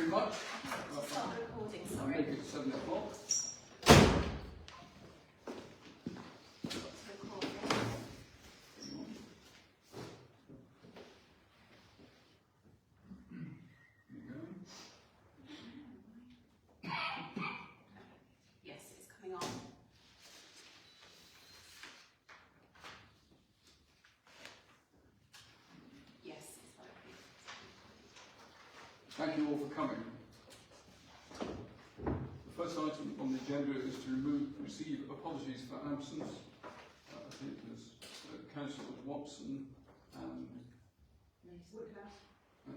very much. Start the recording, I'll sorry. make it 7 o'clock. Yes, it's coming on. Yes, it's working. Thank you all for coming. The first item on the agenda is to receive apologies for absence. I think there's Councillor Watson and Woodhouse.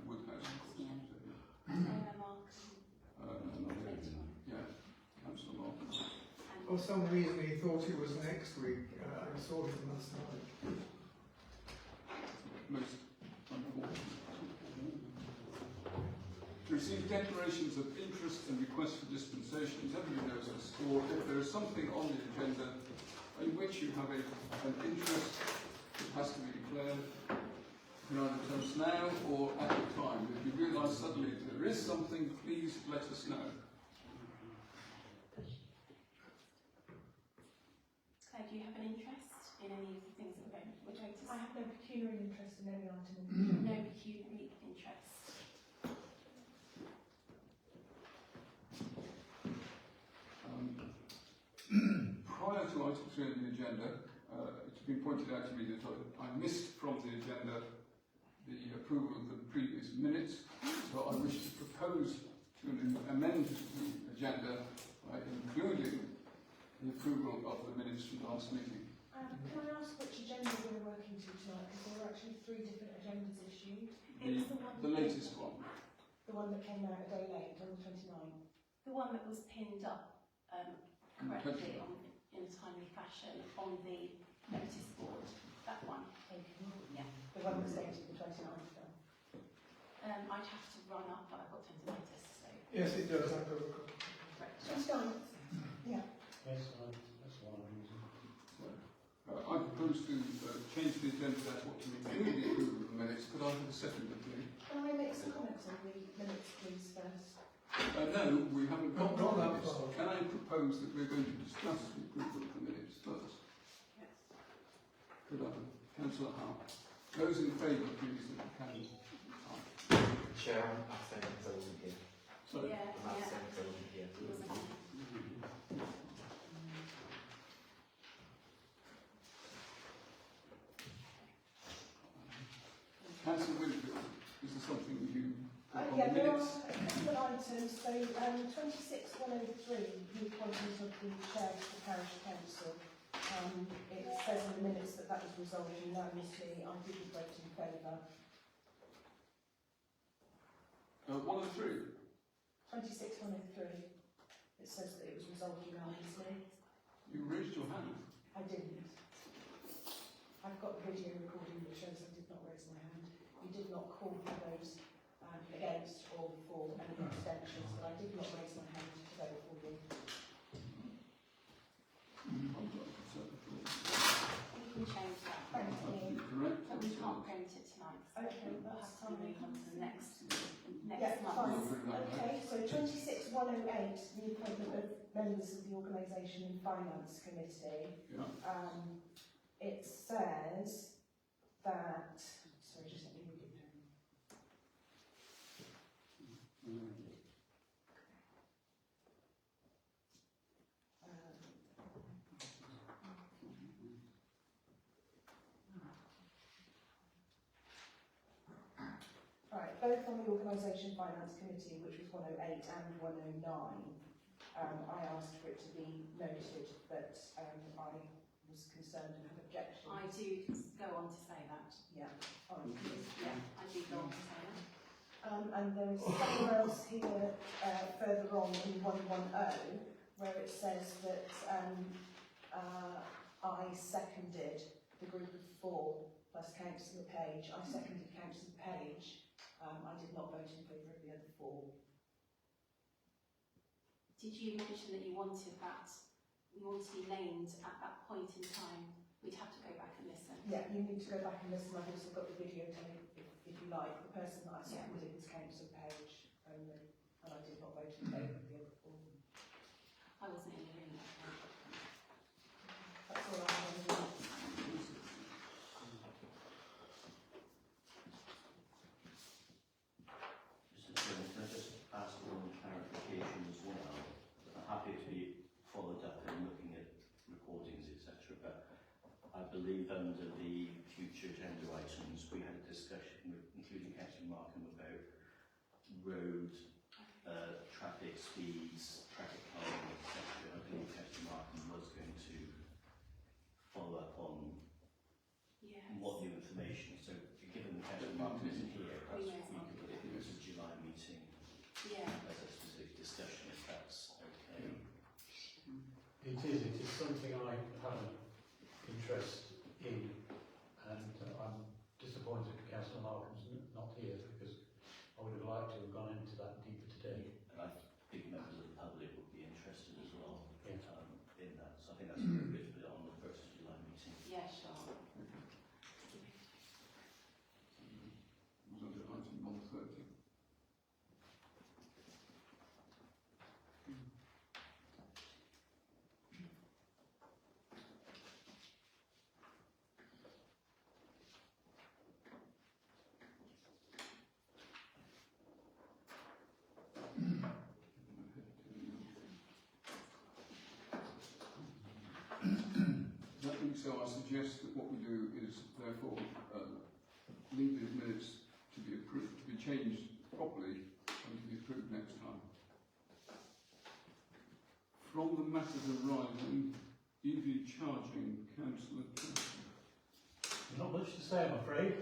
Woodhouse, of course. Yeah. Yeah, Councillor Martin. For some reason he thought it was next week. I saw him last night. Most unfortunate. To receive declarations of interest and requests for dispensations, everybody knows the score. If there is something on the agenda in which you have an interest, it has to be declared. You can either tell us now or at the time. If you realise suddenly that there is something, please let us know. Claire, do you have an interest in any of the things that we're going to I have no pecuniary interest in any item. No pecuniary interest. Prior to item 3 on the agenda, it's been pointed out to me that I missed from the agenda the approval of the previous minutes, so I wish to propose to amend the agenda by including the approval of the minutes from last meeting. Can I ask which agenda we're working to tonight? Because there were actually 3 different agendas issued. The latest one. The one that came out a day late, on the 29th. The one that was pinned up correctly in a timely fashion on the notice board. That one. Okay. Yeah. The one that's dated the 29th. I'd have to run up, but I've got tendinitis, so. Yes, it does. I've got a look. Correct. 29th? Yeah. That's what I'm using. I propose to change the agenda that's what to include the approval of the minutes. Could I have a second, please? Can I make some comments on the minutes, please, first? No, we haven't got Not the that minutes. far. Can I propose that we're going to discuss the approval of the minutes first? Yes. Could I? Councillor Howe. Those in favour, please, if you can. Chair, I'm abstaining because I wasn't here. Sorry. Yeah, I'm abstaining because I wasn't here. It wasn't on. Councillor Winfield, is there something you put on Yeah, the there are minutes? a couple of items. So, 26.103, the appointment of the chair to the parish council. It says in the minutes that that was resolved unanimously. I didn't vote in favour. 1 and 3. 26.103. It says that it was resolved unanimously. You raised your hand. I didn't. I've got the video recording that shows I did not raise my hand. You did not call for those against or for any abstentions, but I did not raise my hand to vote for you. We can change that. Thank you. Correct. But we can't go into it tonight. Okay, We'll that's have to move on to the next Yeah, month. fine. Okay, so 26.108, the appointment of members of the Organisation and Finance Committee. Yeah. It says that, sorry, just let me read it down. Right, both on the Organisation Finance Committee, which was 108 and 109, I asked for it to be noted that I was concerned and had objections. I do go on to say that. Yeah, fine. Yeah, I do go on to say that. And there is somewhere else here further on in 110 where it says that I seconded the group of 4 plus Councillor Page. I seconded Councillor Page. I did not vote in favour of the other 4. Did you mention that you wanted to be named at that point in time? We'd have to go back and listen. Yeah, you need to go back and listen. I've also got the videotape, if you like. The person that I seconded was Councillor Page only. I vote in favour of the other four. I wasn't in the room that day. That's all I have on the minutes. Mr. Chairman, can I just ask one clarification as well? I'm happy to be followed up in looking at recordings, etc. But I believe under the future agenda items, we had a discussion with, including Councillor Markham, about road, traffic speeds, traffic calming, etc. I believe Councillor Markham was going to follow up on Yes. what new information. So, given Councillor Markham isn't here, perhaps We we may as well. could put it in the July meeting Yeah. as a specific discussion, if that's okay. It is something I have an interest in, and I'm disappointed that Councillor Markham's not here, because I would have liked to have gone into that deeper today. And I think members of the public would be interested as well Yeah. in that. So I think that's good to put it on the 1st of July meeting. Yeah, sure. Was under item 130. That being so, I suggest that what we do is therefore leave these minutes to be approved, to be changed properly and to be approved next time. From the matters arising, EV charging, Councillor Thompson. Not much to say, I'm afraid.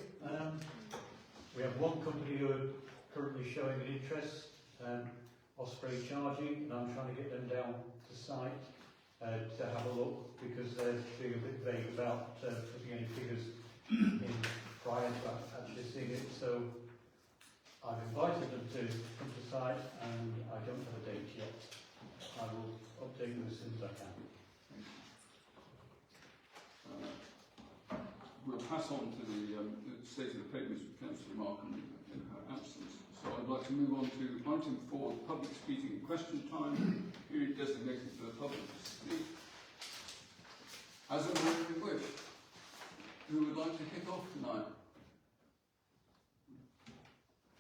We have one company who are currently showing an interest, Osprey Charging, and I'm trying to get them down to site to have a look, because they're being a bit vague about putting any figures in prior to actually seeing it. So I've invited them to come to site, and I don't have a date yet. I will update you as soon as I can. We'll pass on to the state of the papers with Councillor Markham in her absence. So I'd like to move on to item 4, public speaking question time, period designated for the public to speak. As and when we wish. Who would like to kick off tonight?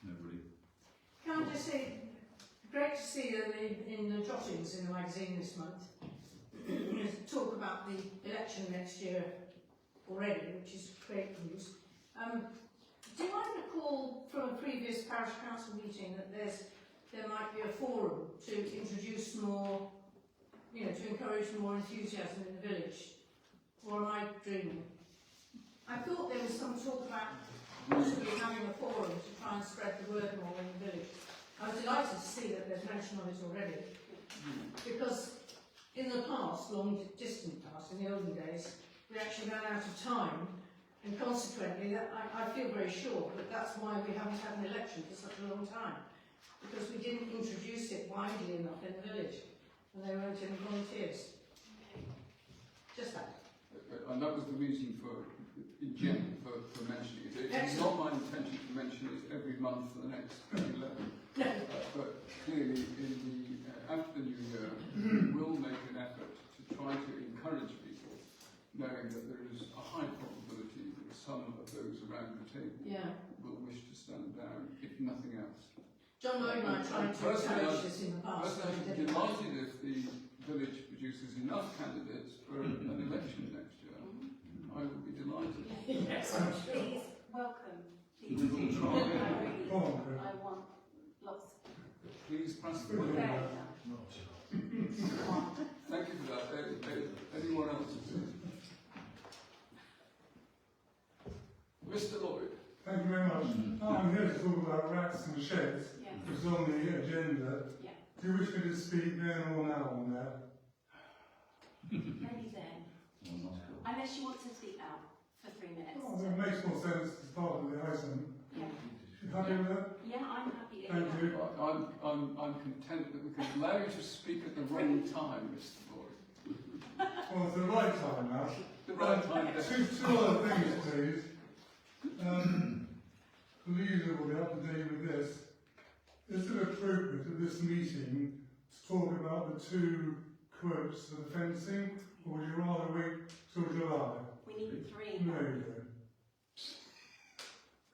Nobody. Can I just say, great to see you in the Jottings in the magazine this month. There's talk about the election next year already, which is great news. Do I recall from a previous parish council meeting that there might be a forum to introduce more, to encourage more enthusiasm in the village? Or am I dreaming? I thought there was some talk about possibly having a forum to try and spread the word more in the village. I was delighted to see that there's mention of it already, because in the past, long distant past, in the olden days, we actually ran out of time, and consequently, I feel very sure that that's why we haven't had an election for such a long time, because we didn't introduce it widely enough in the village, and there weren't any volunteers. Just that. And that was the reason for mentioning it. It's not my intention to mention it every month for the next 11. No. But clearly, after the new year, we will make an effort to try to encourage people, knowing that there is a high probability that some of those around the table will wish to stand down, if nothing else. John Lloyd and I tried to encourage this in the past. Personally, I'd be delighted if the village produces enough candidates for an election next year. I would be delighted. Yes, please welcome. We will try. I want lots. Please pass the word. Thank you for that. Anyone else? Mr. Lloyd. Thank you very much. I'm here to talk about rats and sheds, Yes. which is on the agenda. Yeah. Do you wish me to speak then or now on that? Maybe then. Unless you want to speak now for 3 minutes. Oh, it makes more sense to start with the item. Yeah. You happy with that? Yeah, I'm happy. Thank you. I'm content that we can allow you to speak at the wrong time, Mr. Lloyd. Well, it's the right time now. The right time. Two other things, please. For the user will be up to date with this. Is it appropriate at this meeting to talk about the two quotes for the fencing, or would you rather wait till July? We need 3. No, you don't.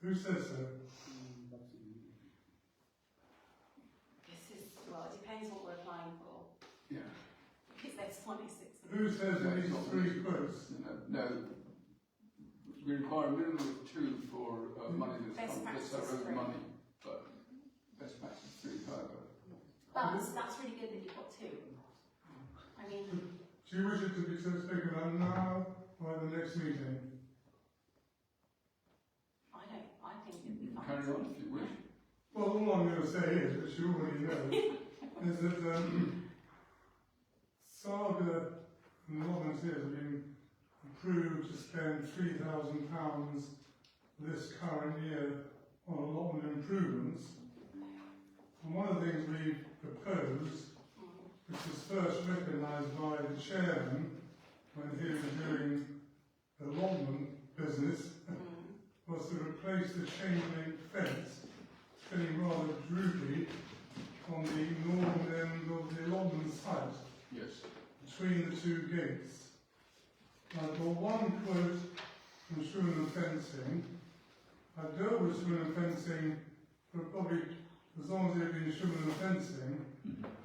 Who says so? Well, it depends what we're applying for. Yeah. Because there's 26. Who says it needs 3 quotes? No, we require a minimum of 2 for money that's our own 3. money, but best practice 3, however. But that's really good that you've got 2. I mean, Do you wish it to be spoken about now or at the next meeting? I think it'd be fine. Carry on if you wish. Well, all I'm going to say is, which you already know, is that Saga and volunteers have been approved to spend £3,000 this current year on allotment improvements. And one of the things we proposed, which was first recognised by the chairman when he was doing the allotment business, was to replace the chain link fence, getting rather droopy on the northern end of the allotment site, Yes. between the 2 gates. I've got one quote from Schumann Fencing. I've dealt with Schumann Fencing for probably as long as they've been Schumann Fencing.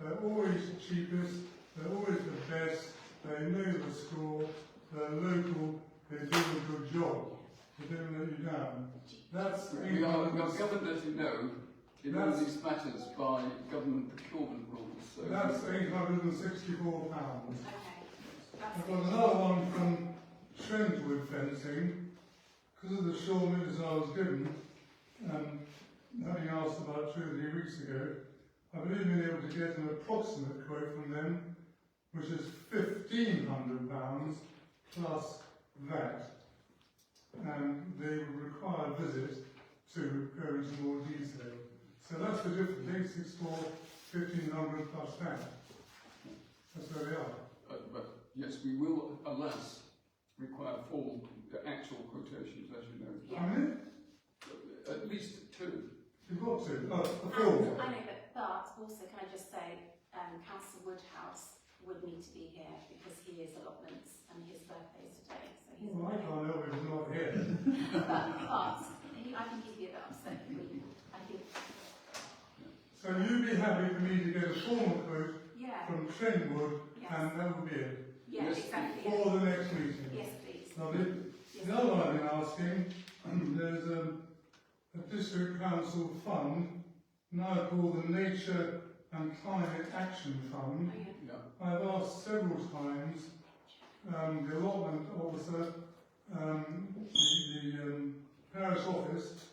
They're always the cheapest, they're always the best, they know the score, they're local, they do a good job. They don't let you down. That's We are governed, as you know, in all That's- these matters by government procurement rules. So that's £864. Okay. That's I've good. got another one from Trentwood Fencing. Because of the short notice I was given, having asked about 2 or 3 weeks ago, I believe been able to get an approximate quote from them, which is £1,500 plus that. And they will require a visit to go into more detail. So that's the difference, 864, 1,500 plus that. That's where they are. but yes, we will, alas, require full actual quotations, as you know. Yeah. How many? At least 2. You've got to. A And full. I know, but also can I just say, Councillor Woodhouse would need to be here because he is allotments and his birthday is today, so he's Well, I can't help it, it's not here. but I think he'd be a bit upset if we, I think, So you'd be happy for me to get a formal quote yeah, from Trentwood, yes, and that would be it, yeah, Yes, exactly, yeah. for the next meeting. Yes, please. Lovely. Yes. The other one I've been asking, there's a district council fund, now called the Nature and Climate Action Fund. Oh, yeah. Yeah. I've asked several times, the allotment officer, the parish office,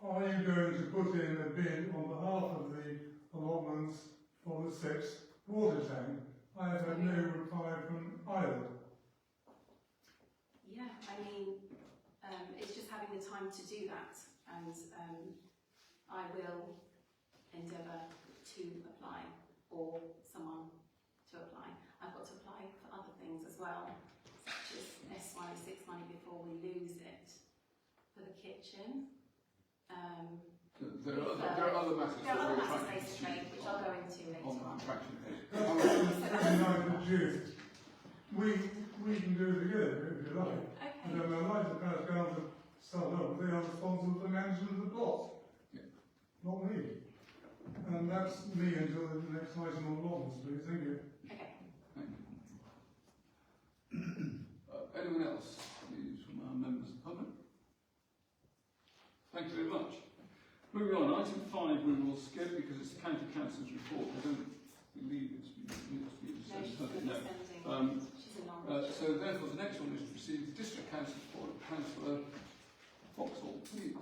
are you going to put in a bid on behalf of the allotments for the 6th water tank? I have had no reply from either. Yeah, I mean, it's just having the time to do that, and I will endeavour to apply, or someone to apply. I've got to apply for other things as well, such as S106 money before we lose it, for the kitchen. There are other matters There that are other we're matters trying to basically, which I'll go into later on on. contraction. That's the 29th of June. We can do it together if you like. Okay. And then I'd like the parish council to start up, they are responsible for management of the plot. Yeah. Not me. And that's me until the next item on allotments, please, thank you. Okay. Anyone else, please, from our members of the public? Thank you very much. Moving on, item 5 we will skip because it's the county council's report. I don't believe it's been No, she's going to be no. sending. She's in Norwich. So therefore the next one is to receive the district council report of Councillor Vauxhall, please.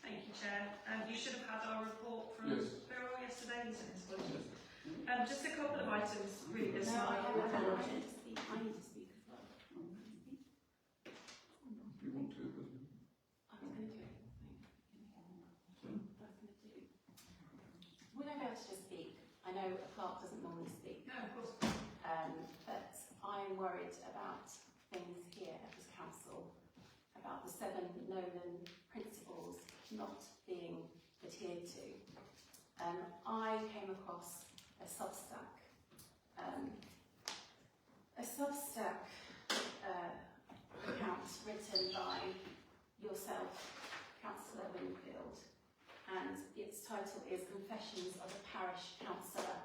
Thank you, Chair. You should have had our report from Yes. Borough yesterday, isn't it? Yes. Just a couple of items really this No, I morning. haven't. I need to speak. I need to speak as well. If you want to, but I was going to do it. I was going to do. Would I be able to just speak? I know a clerk doesn't normally speak, No, of course. but I'm worried about things here at this council, about the 7 Nolan principles not being adhered to. I came across a Substack account written by yourself, Councillor Winfield, and its title is Confessions of a Parish Councillor.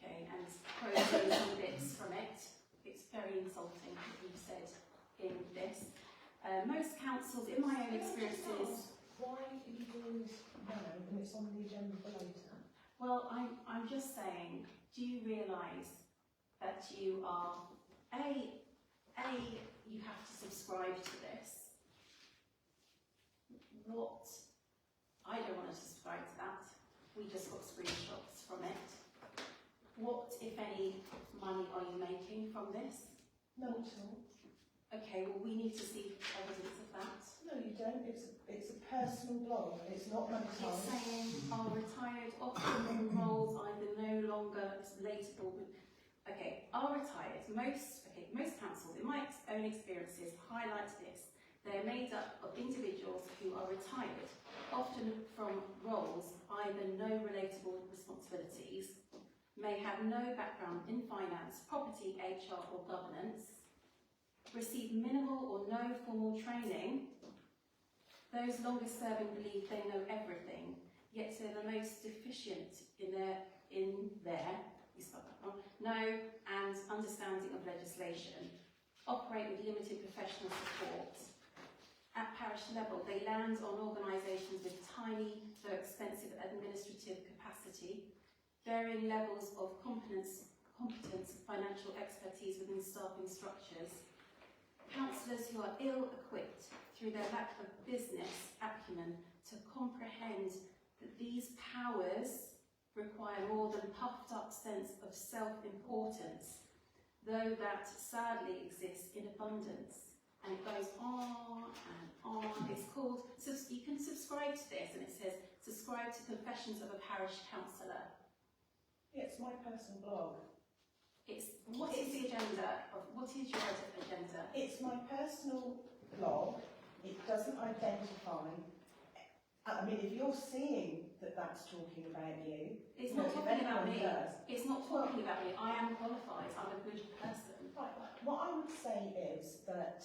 Okay, and quoting some bits from it, it's very insulting what you've said in this. Most councils, in my own experiences... Why are you doing this now and it's on the agenda for later? Well, I'm just saying, do you realise that you are, you have to subscribe to this? What? I don't want to subscribe to that. We just got screenshots from it. What, if any, money are you making from this? None at all. Okay, well, we need to see evidence of that. No, you don't. It's a personal blog. It's not It's monetised. saying are retired, often in roles either no longer relatable with. Okay, are retired. Most councils, in my own experiences, highlight this. They are made up of individuals who are retired, often from roles either no relatable responsibilities, may have no background in finance, property, HR or governance, receive minimal or no formal training. Those longest serving believe they know everything, yet they're the most deficient in their know and understanding of legislation, operate with limited professional support. At parish level, they land on organisations with tiny, though expensive administrative capacity, varying levels of competence, financial expertise within staffing structures, councillors who are ill-equipped through their lack of business acumen to comprehend that these powers require more than puffed-up sense of self-importance, though that sadly exists in abundance. And it goes on and on. It's called, you can subscribe to this, and it says, subscribe to Confessions of a Parish Councillor. Yeah, it's my personal blog. What is the agenda? What is your agenda? It's my personal blog. It doesn't identify. I mean, if you're seeing that that's talking about you, It's not talking about me. Does, It's not talking about me. I am qualified. I'm a good person. right, what I would say is that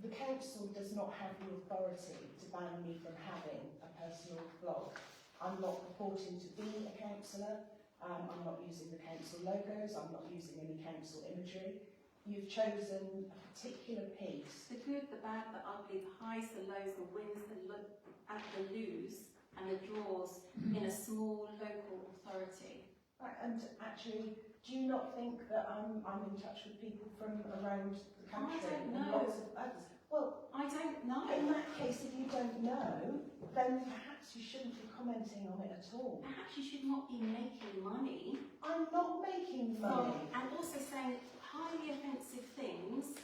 the council does not have the authority to ban me from having a personal blog. I'm not purporting to be a councillor. I'm not using the council logos. I'm not using any council imagery. You've chosen a particular piece. The good, the bad, the ugly, the highs, the lows, the wins, the lose, and the draws in a small local authority. Right, and actually, do you not think that I'm in touch with people from around the country? I don't and know. lots of others? Well, I don't know. in that case, if you don't know, then perhaps you shouldn't be commenting on it at all. Perhaps you should not be making money. I'm not making money. And also saying highly offensive things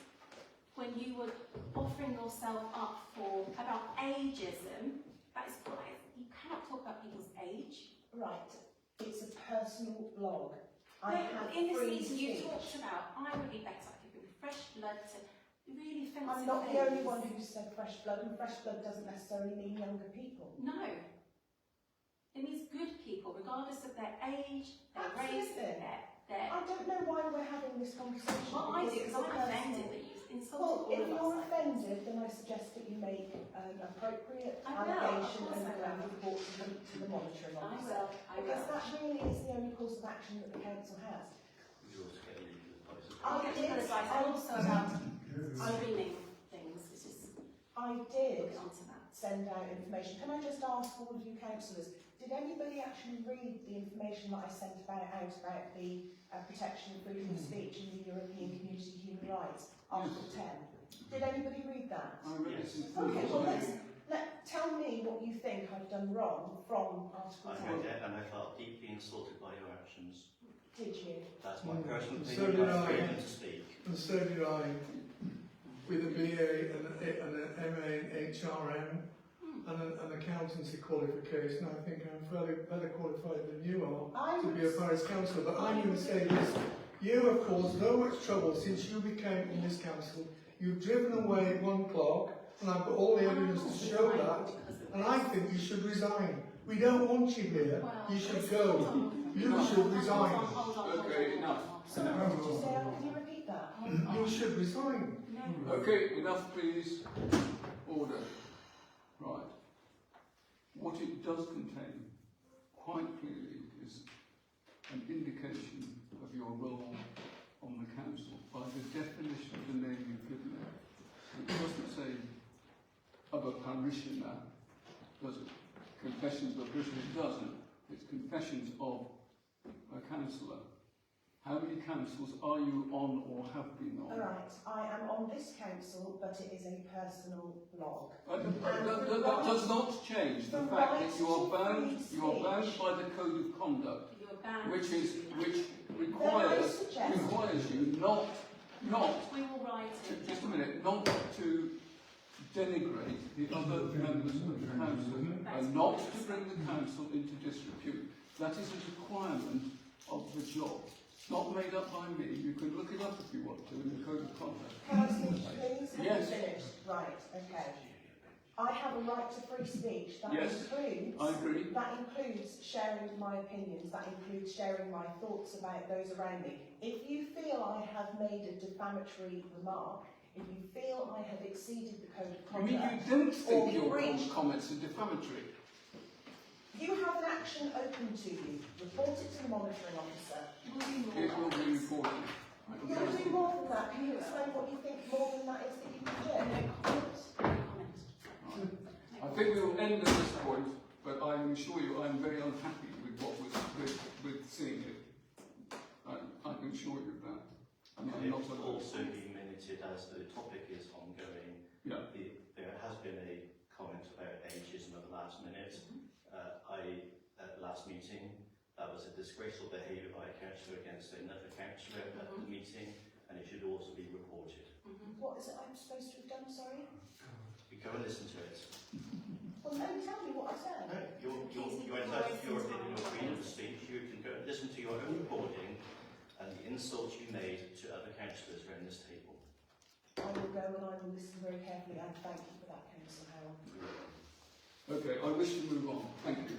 when you were offering yourself up for about ageism. That is quite, you cannot talk about people's age. Right, it's a personal blog. I No, have in this free meeting you speech. talked about, I would be better, I could bring fresh blood to really offensive I'm not things. the only one who said fresh blood, and fresh blood doesn't necessarily mean younger people. No. It means good people, regardless of their age, their race, Absolutely. their... I don't know why we're having this conversation. Well, I do, it's because a I'm personal- offended that you've insulted Well, all if of you're us. offended, then I suggest that you make an appropriate I will, of allegation course I and will. report to the monitoring I officer. will, Because that really is the only course of action that the council has. You also get legal advice. I'll get legal advice, and also about screening things, which is, I we'll did get onto that. send out information. Can I just ask all of you councillors, did anybody actually read the information that I sent out about the protection of freedom of speech in the European Community Human Rights, Article 10? Did anybody read that? I read this in full. Okay, well tell me what you think I've done wrong from Article I 10. read it and I felt deeply insulted by your actions. Did you? That's my personal So opinion. did I have I. freedom to speak. And so did I, with a BA and an MA in HRM and an accountancy qualification. I think I'm fairly better qualified than you are to be a parish councillor. But I'm going to say this, you have caused so much trouble since you became in this council. You've driven away one clerk, and I've got all the evidence to show that, and I think you should resign. We don't want you here. Well, You should let's go. hold on. You Hold should on, resign. hold on. Okay, enough. So what did you say? Can you repeat that? You should resign. No. Okay, enough please. Order. Right. What it does contain, quite clearly, is an indication of your role on the council by the definition of the name you've given it. It doesn't say of a parishioner, does it? Confessions of a parishioner, it doesn't. It's confessions of a councillor. How many councils are you on or have been on? Alright, I am on this council, but it is a personal blog. That does not change the fact that you are bound by the code of conduct, You're bound. which requires you not We will write it. just a minute, not to denigrate the other members of the council and not to bring the council into disrepute. That is a requirement of the job. It's not made up by me. You can look it up if you want to in the code of conduct. Can I finish, please? Have Yes. you finished? Right, okay. I have a right to free speech. That Yes, includes. I agree. That includes sharing my opinions. That includes sharing my thoughts about those around me. If you feel I have made a defamatory remark, if you feel I have exceeded the code of You mean conduct, you don't think or your breached, comments are defamatory? you have an action open to you. Report it to the monitoring officer. It will be reported. I can You promise can do you. more than that. Can you explain what you think more than that is that you can do? I think we will end at this point, but I assure you I'm very unhappy with what was with seeing it. I can assure you of that. And I'm It not will alone. also be minuted as the topic is ongoing. Yeah. There has been a comment about ageism at the last minute. At the last meeting, that was a disgraceful behaviour by a councillor against another councillor at the meeting, and it should also be reported. What is it I'm supposed to have done, sorry? You go and listen to it. Well, no, tell me what I said. No, you're entitled to your opinion or freedom of speech. You can go and listen to your own recording and the insults you made to other councillors around this table. I will go and I will listen very carefully, and thank you for that, Councillor Howell. Okay, I wish to move on. Thank you.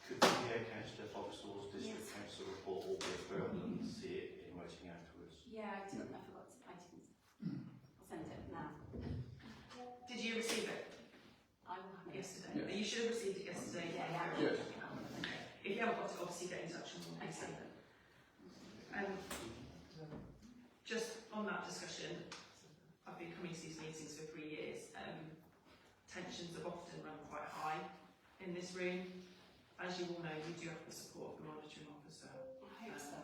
Could the Councillor Foxall's district council report all be verbal and see it in writing afterwards? Yeah, I forgot. I didn't. I'll send it now. Did you receive it I will have it. yesterday? Yes. You should have received it yesterday. Yes. If you haven't got it, obviously get in touch and we'll send it. Just on that discussion, I've been coming to these meetings for 3 years. Tensions have often run quite high in this room. As you all know, we do have the support of the monitoring officer. I hope so.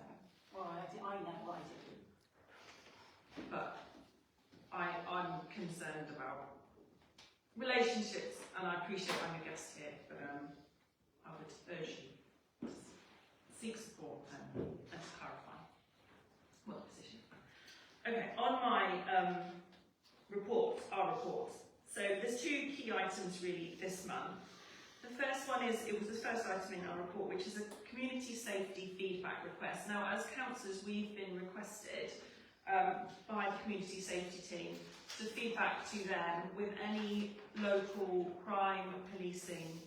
Well, I know what I did. But I'm concerned about relationships, and I appreciate I'm a guest here, but I would urge you to seek support and to clarify what the position is. Okay, on my reports, our reports. So there's 2 key items really this month. The first one is, it was the first item in our report, which is a community safety feedback request. Now, as councillors, we've been requested by the community safety team to feedback to them with any local crime policing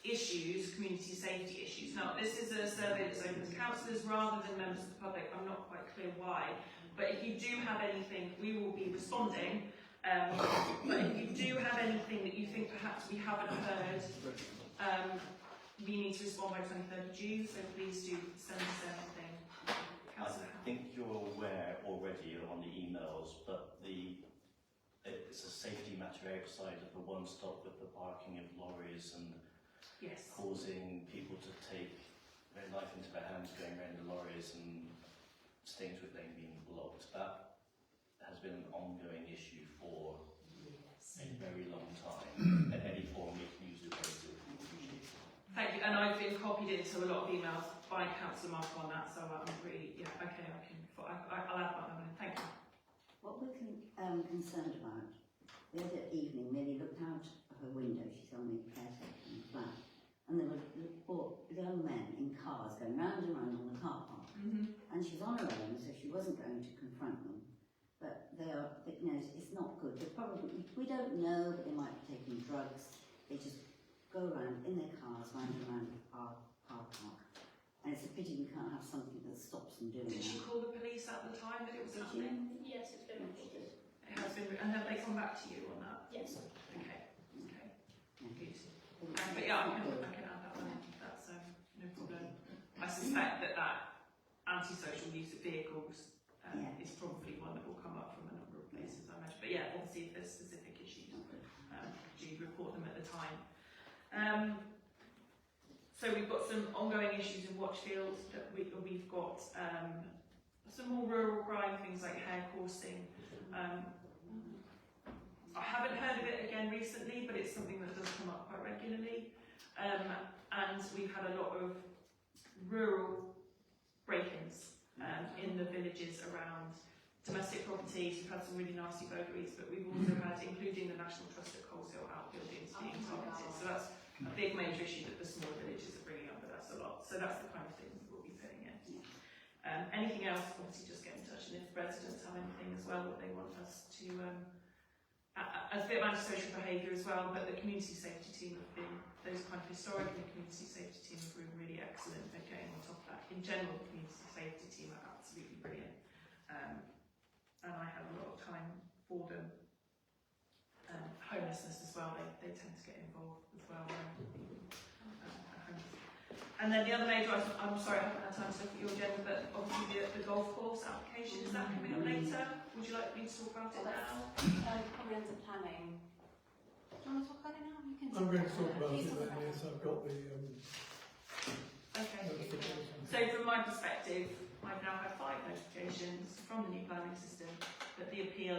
issues, community safety issues. Now, this is a survey that's open to councillors rather than members of the public. I'm not quite clear why, but if you do have anything, we will be responding. But if you do have anything that you think perhaps we haven't heard, we need to respond by 23rd of June, so please do send us anything. Councillor I think you're aware already on the emails, but it's a safety matter outside of the one stop with the parking of lorries and Yes. causing people to take their life into their hands going around the lorries and Stainswood Lane being blocked. That has been an ongoing issue for a very long time. At any form we can use it very good. Thank you, and I've been copied into a lot of emails by Councillor Mark on that, so I'm really, I'll add that one in. Thank you. What we're concerned about, the other evening, Millie looked out of her window, she's on the caretaker in the flat, and there were 4 young men in cars going round and round on the car park. And she was on her own, so she wasn't going to confront them. But they are, it's not good. They're probably, we don't know, but they might be taking drugs. They just go around in their cars, round and round our car park. And it's a pity we can't have something that stops them doing Did that. you call the police at the time that it was Did you? happening? Yes, it's been reported. It has been, and have they come back to you on that? Yes. Okay, okay, Yeah. good. But yeah, I can add that one in, that's no problem. I suspect that antisocial use of vehicles is probably one that will come up from a number of places, I imagine. But yeah, obviously if there's specific issues, do report them at the time. So we've got some ongoing issues in Watchfield. That we've got some more rural crime, things like hair coursing. I haven't heard of it again recently, but it's something that does come up quite regularly. And we've had a lot of rural break-ins in the villages around domestic properties. We've had some really nasty burglaries, but we've also had, including the National Trust at Coleshill, outbuildings being targeted. So that's a big major issue that the smaller villages are bringing up with us a lot. So that's the kind of thing that we'll be putting in. Anything else, obviously just get in touch, and if residents have anything as well that they want us to, as a bit of antisocial behaviour as well, but the community safety team have been, those kind of historically community safety team have been really excellent at getting on top of that. In general, the community safety team are absolutely brilliant. And I have a lot of time for them. Homelessness as well, they tend to get involved as well. And then the other major item, I'm sorry I haven't had time to look at your agenda, but obviously the golf course application, is that coming up later? Would you like me to talk about it now? Probably under planning. Do you want to talk about it now? You can I'm going to talk about You it talk then, about yes, I've got the Okay. notification. So from my perspective, I've now had 5 notifications from the new planning system that the appeal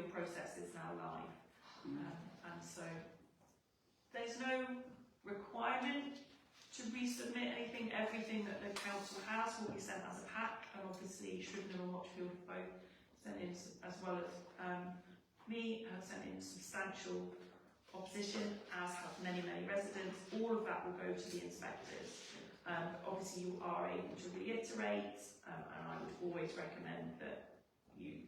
process is now live. And so there's no requirement to resubmit anything. Everything that the council has will be sent as a pack, and obviously Shrewsbury and Watchfield both sent in, as well as me, have sent in substantial opposition, as have many residents. All of that will go to the inspectors. Obviously you are able to reiterate, and I would always recommend that you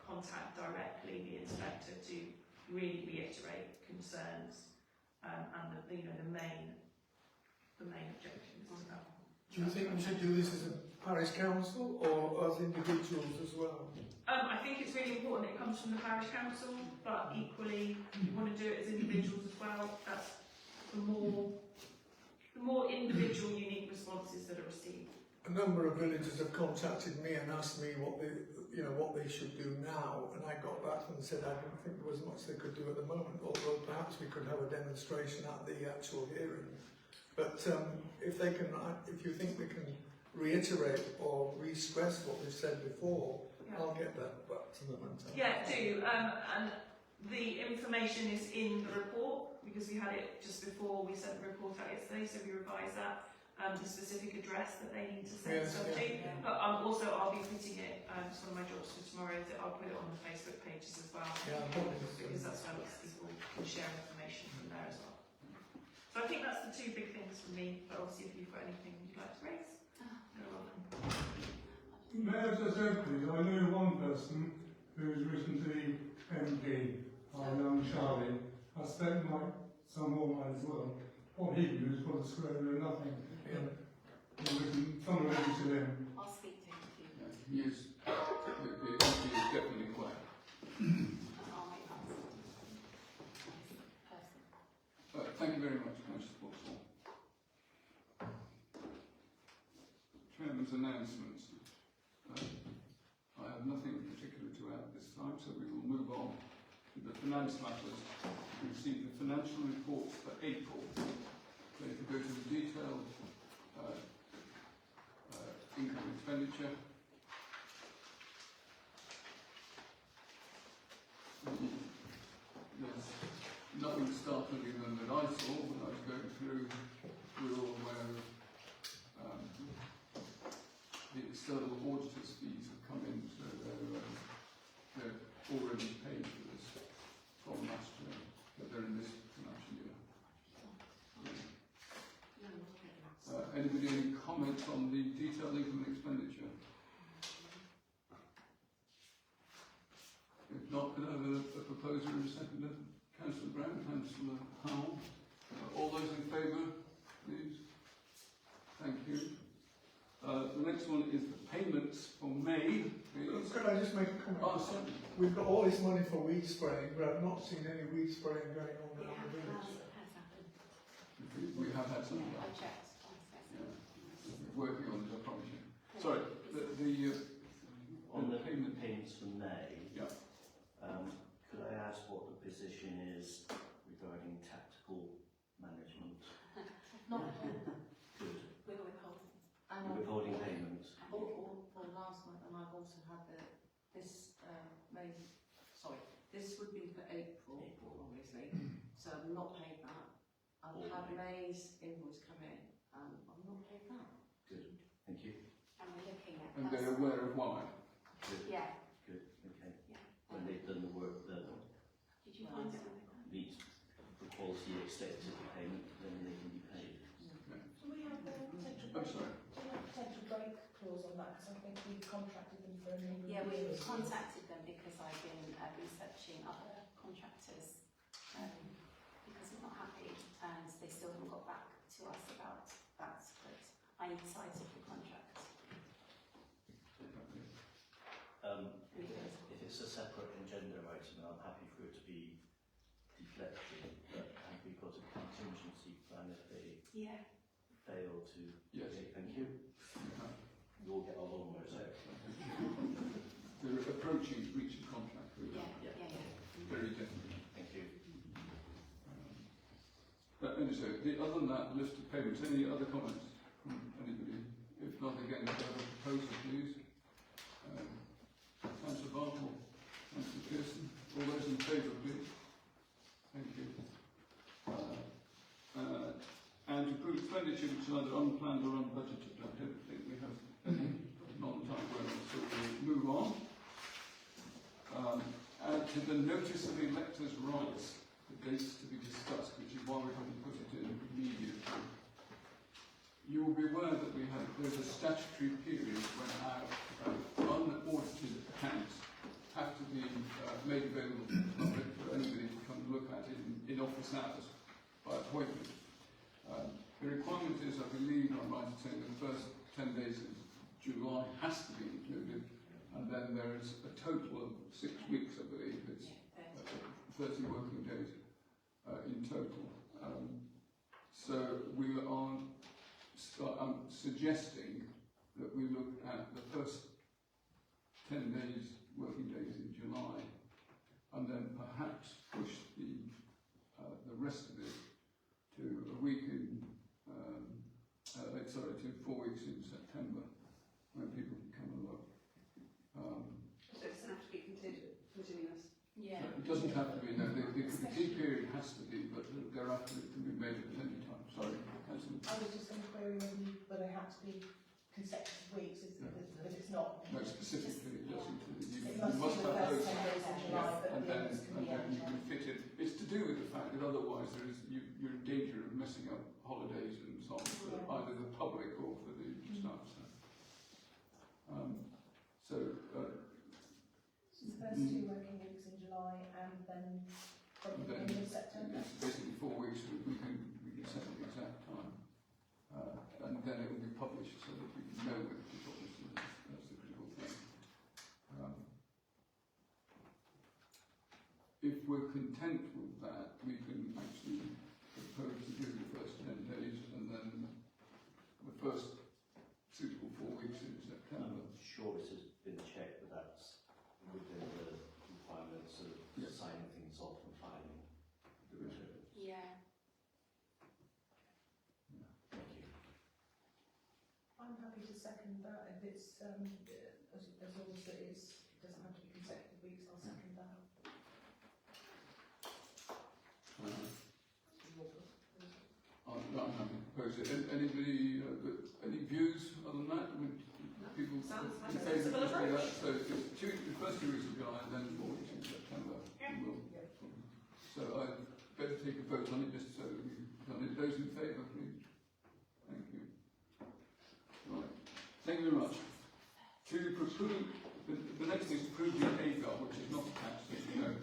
contact directly the inspector to really reiterate concerns and the main objections. Do you think we should do this as a parish council or as individuals as well? I think it's really important it comes from the parish council, but equally you want to do it as individuals as well. That's the more individual unique responses that are received. A number of villagers have contacted me and asked me what they should do now, and I got back and said I didn't think there was much they could do at the moment, although perhaps we could have a demonstration at the actual hearing. But if you think we can reiterate or re-stress what we've said before, Yeah. I'll get that back to them. Yeah, do. And the information is in the report, because we had it just before we sent the report out yesterday, so we revised that. The specific address that they need to send stuff to. But I'll be putting it, it's one of my jobs for tomorrow, that I'll put it on the Facebook pages as well. Yeah, because that's where lots of people can share information from there as well. So I think that's the 2 big things for me, but obviously if you've got anything you'd like to raise, you're welcome. May I just add, please, I know one person who's written to the MP, our young Charlie. I spent some more mine as well. What he used was a square root of nothing. Someone written to him. I'll speak to him too. He is definitely quiet. I'll make that person. Thank you very much, Councillor Vauxhall. Chairman's announcements. I have nothing particular to add this time, so we will move on to the finance matters. We received the financial reports for April. Ready to go to the detailed income expenditure. There's nothing startling than that I saw when I was going through. We're all aware of the external auditors' fees have come in, so they're already paid for this from last year, but they're in this financial year. Anybody any comments on the detailed income and expenditure? If not, could I have a proposer and a seconder? Councillor Brown, Councillor Howell. All those in favour, please. Thank you. The next one is the payments for May, please. Could I just make a comment? Oh, sorry. We've got all this money for weed spraying, but I've not seen any weed spraying going on Yeah, around the village. it has happened. We have had some of Yeah, I that. checked twice. Yeah. Working on it, I promise you. Sorry, On the payment. payments for May, Yeah. could I ask what the position is regarding tactical management? Not Good. We're withholding. and Withholding payments. or last month, and I've also had this would be for April, obviously, so I've not paid that. I've had May's invoice come in, and I've not paid that. Good. Thank you. And we're looking at. And they're aware of why. Good. Yeah. Good. Okay. Yeah. When they've done the work that Did you find it? meets the quality expected of payment, then they can be paid. Do we have a potential I'm break? sorry. Do we have a potential break clause on that? Because I think we've contracted them for a number of Yeah, we've years. contacted them because I've been researching other contractors because we're not happy and they still haven't got back to us about that. But I need sight of the contract. If it's a separate agenda item, I'm happy for it to be deflected, but have we got a contingency plan if they Yeah. fail to? Yes. Okay, thank you. You'll get a long way out. They're approaching breach of contract. Really. Yeah. Very definitely. Thank you. So, other than that, list of payments, any other comments from anybody? If not, again, if you have a proposal, please. Councillor Bartle, Councillor Pearson, all those in favour, please. Thank you. And to approve expenditure which is either unplanned or unbudgeted. I don't think we have any non-time where, so we'll move on. To the notice of the electors' rights, the dates to be discussed, which is why we haven't put it in immediately. You will be aware that there's a statutory period when our unaudited accounts have to be made available to the public for anybody to come and look at it in office hours by appointment. The requirement is, I believe, I'm right in saying that the first 10 days of July has to be included, and then there is a total of 6 weeks, I believe, it's 30 working days in total. So we are suggesting that we look at the first 10 days, working days in July, and then perhaps push the rest of it to a week in, to 4 weeks in September, when people can come and look. So it doesn't have to be continuous. Yeah. It doesn't have to be, no, the key period has to be, but thereafter it can be made at any time. Sorry, Councillor. I was just going to query whether they have to be consecutive weeks, but it's not. No, specifically it doesn't. It You must be the have first those. 10 days in July, but And the then others can be you anytime. can fit it. It's to do with the fact that otherwise you're in danger of messing up holidays and so on for either the public or for the staff. So The first 2 working weeks in July and then from the beginning of September. it's basically 4 weeks. We can set the exact time, and then it will be published so that we can know when it's published. That's the critical thing. If we're content with that, we can actually propose to do the first 10 days and then the first suitable 4 weeks in September. I'm sure it has been checked that that's within the requirements of signing things off and filing the returns. Yeah. Thank you. I'm happy to second that if it's as long as it doesn't have to be consecutive weeks. I'll second that. I'm happy to propose it. Anybody, any views other than that? I mean, people Sounds like in a favour sensible of just doing that. approach. So it's the first 2 weeks of July and then 4 weeks in September. So I better take a vote on it just so that we've done it. Those in favour, please. Thank you. Right. Thank you very much. To approve, the next thing is approve the AGAR, which is not attached, as you know.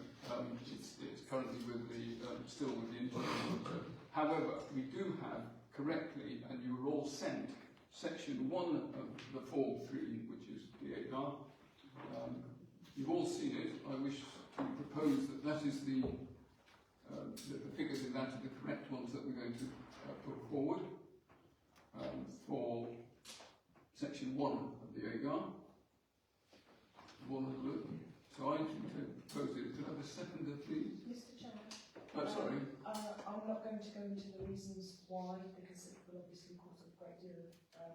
it's currently with the still with the internal auditor. However, we do have correctly, and you were all sent section 1 of the form 3, which is the AGAR. You've all seen it. I wish to propose that that is the figures in that are the correct ones that we're going to put forward for section 1 of the AGAR. One have a look. So I propose it. Could I have a seconder, please? Mr. Chairman. Sorry. I'm not going to go into the reasons why, because it will obviously cause a great deal of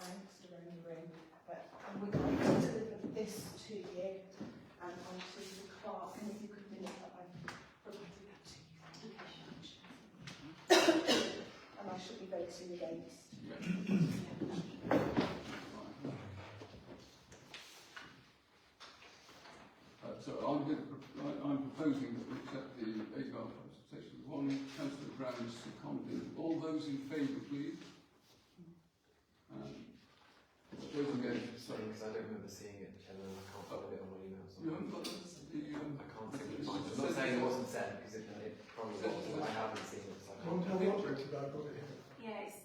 angst around the room. But we're going to deliver this to you and onto the clerk, and if you could minute that I've provided that to you. Thank you very much. And I shall be voting against. So I'm proposing that we accept the AGAR section 1, Councillor Brown's seconded. All those in favour, please. Those against. Sorry, because I don't remember seeing it, Chairman. I can't find it on my emails. You haven't got the I can't seem to find it. I'm not saying it wasn't sent, because it probably was, but I haven't seen it. So I Don't tell me what it's about, got it here. Yeah, it's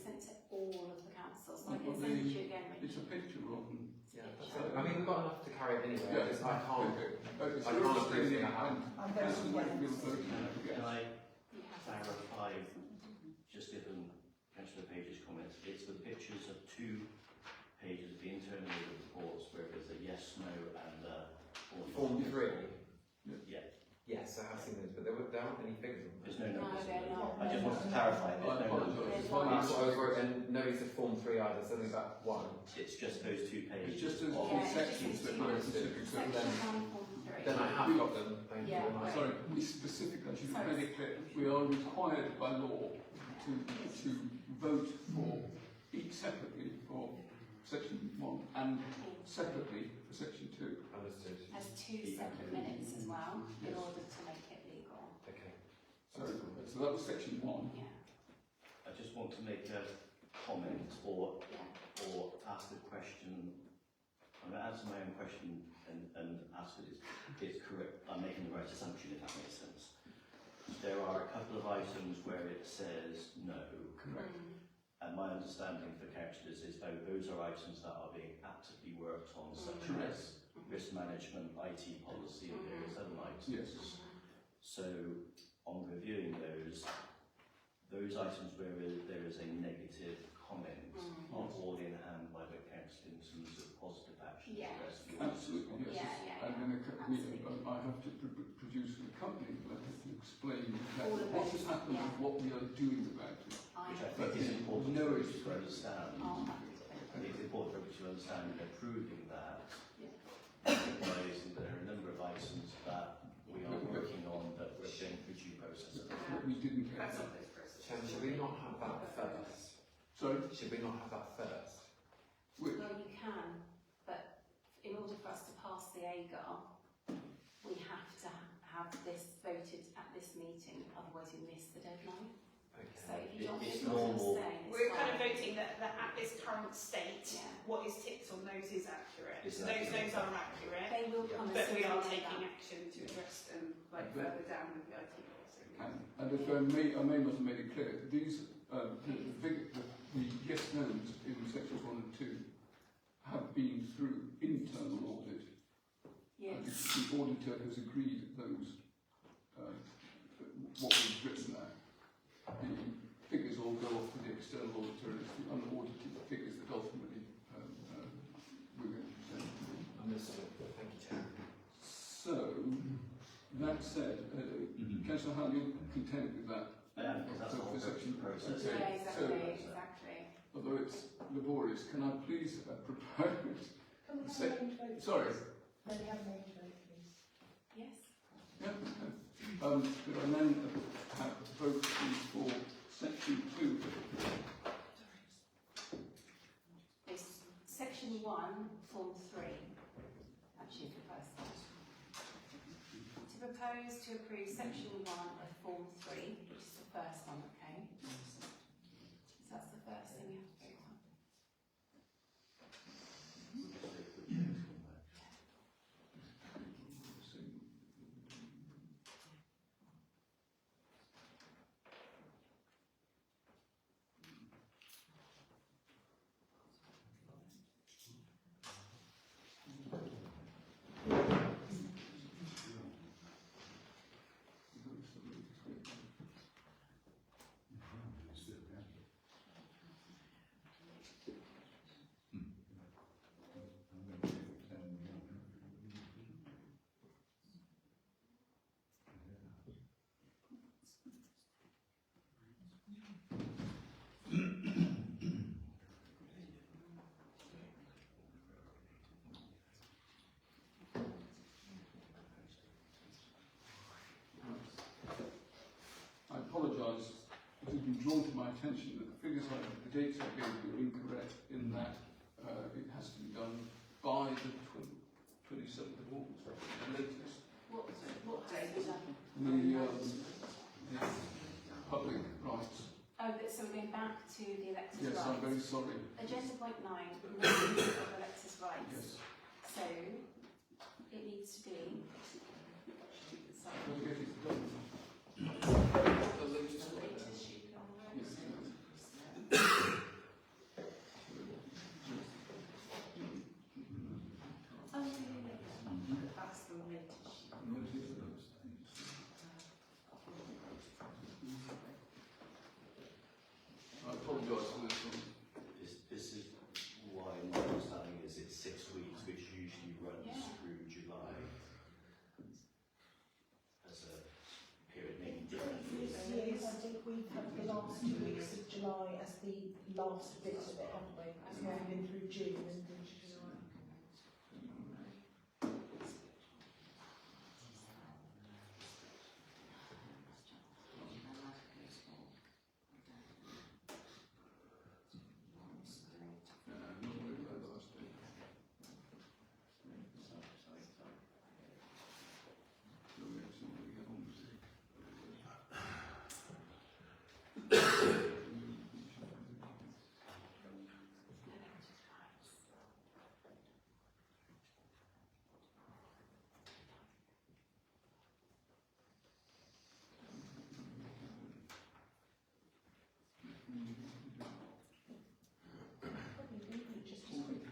sent to all of the councils, so I can send it to you again, It's Rachel. a picture of them. yeah, that's it. I mean, we've got enough to carry it anyway. Yeah. I can't. It's I yours, can't approve Stevie, that. and I'm Councillor voting Wakefield against. voting Can I You have to. clarify, just given Councillor Page's comments, it's the pictures of 2 pages of the internal audit reports where there's a yes, no, and Form 3. Yeah. Yes, I have seen those, but there aren't any figures on them. There's no No, numbers. they're not. I just wanted to clarify. I There's no apologise. numbers. It's That's what I was worried, and nobody said Form 3 either, something about 1. It's just those 2 pages. It's just those of- two Yeah, sections it's that just we're two considering. So Section then- 1, Form 3. Then I have got them, thank you. Yeah, and I- right. Sorry, we specifically, I should Sorry. make it clear, we are required by law to vote for each separately for section 1 and separately for section 2. Understood. Has 2 separate minutes as well, in Yes. order to make it legal. Okay. So that was section 1. Yeah, I just want to make a comment or yeah. ask a question. I'm going to answer my own question and ask it it's correct. I'm making the right assumption, if that makes sense. There are a couple of items where it says no, Correct. and my understanding for councillors is those are items that are being actively worked on, such as risk management, IT policy, and various other items. Yes. So, on reviewing those items where there is a negative comment are all in hand by the council in terms of positive action. Yeah. Absolutely, yes. Yeah, And then I have to produce an accompanying letter to explain All of what those, has happened yeah. and what we are doing about it. Which I think is important No, for it's us to understand. I'll I have to do think it's important for us to understand in approving that, Yeah. recognising there are a number of items that we are working on that we're going through due process. But we didn't get That's that. not this process. Chairman, should we not have that first? Sorry? Should we not have that first? Which? Well, you can, but in order for us to pass the AGAR, we have to have this voted at this meeting, otherwise we miss the deadline. So Okay. if you don't It's think what I'm normal. saying, it's We're kind of fine. voting that at this current state, Yeah. what is ticked on those is accurate. Is So those accurate. are accurate, They will come but as soon we as are they know taking that. action to address them like further down with the IT policy. And if I may not have made it clear, these, the yes no's in sections 1 and 2 have been through internal audit. And Yes. the auditor has agreed that those, what we've written there, the figures all go off to the external auditor and it's the unaudited figures that ultimately we're going to present. Understood. Thank you, Chair. So, that said, Councillor Howell, you're content with that? Yeah, because that's the whole section process. Okay, Yeah, exactly, so, exactly. although it's laborious, can I please propose? Can we have Say- a named vote? Sorry. Can we have a named vote, please? Yes. Yeah. Could I then have vote please for section 2? It's section 1, form 3. Actually, the first one. To propose to approve section 1 of form 3, which is the first one, okay? So that's the first thing you have to vote on. attention that the figures the dates I gave you are incorrect in that it has to be done by the 27th of August, the latest. What date is that? The public rights. Oh, so we're going back to the electors' Yes, rights. I'm very sorry. Agenda point 9, notice of electors' rights. Yes. So it needs to be. Sorry. We'll get it done. The latest sheet on the Yes, website. Oh, yeah. That's the latest sheet. I apologise for this one. This is why my understanding is it's 6 weeks, which usually runs through July as a period, maybe different. Previous years, I think we've had the last 2 weeks of July as the last bit of it, haven't we? As we've been through June and through July.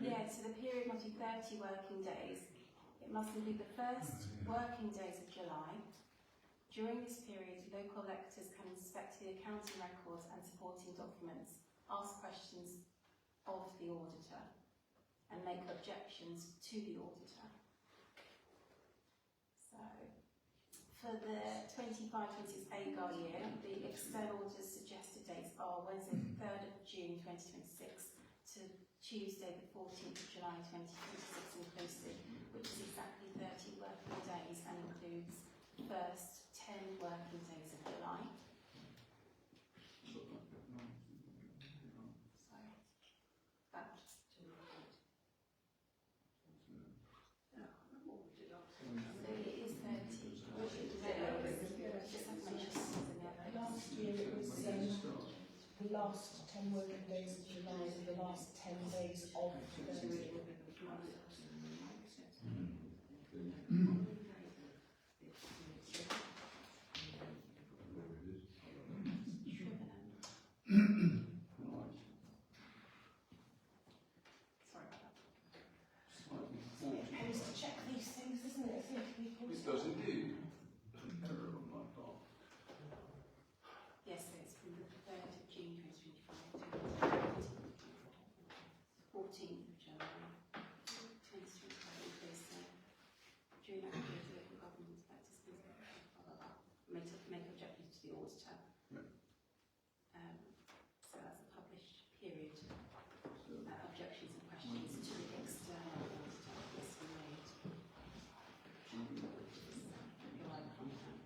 Yeah, so the period must be 30 working days. It must include the first working days of July. During this period, local electors can inspect the accounting records and supporting documents, ask questions of the auditor, and make objections to the auditor. So, for the 25-26 AGAR year, the external auditor's suggested dates are Wednesday the 3rd of June 2026 to Tuesday the 14th of July 2026 inclusive, which is exactly 30 working days and includes the first 10 working days of July. So, that. So it is 30. Just have to make sure it's in there. Last year it was the last 10 working days of July and the last 10 days of the Sorry about that. Slightly It faulty. pays to check these things, doesn't it? It does indeed. An error on my part. Yes, so it's from the 3rd of June 2025 to the 14th of July 2025 inclusive. During that period, the local government inspectors can make objections to the auditor. Yeah. So that's a published period. Objections and questions to the external auditor must be made. Your own contact.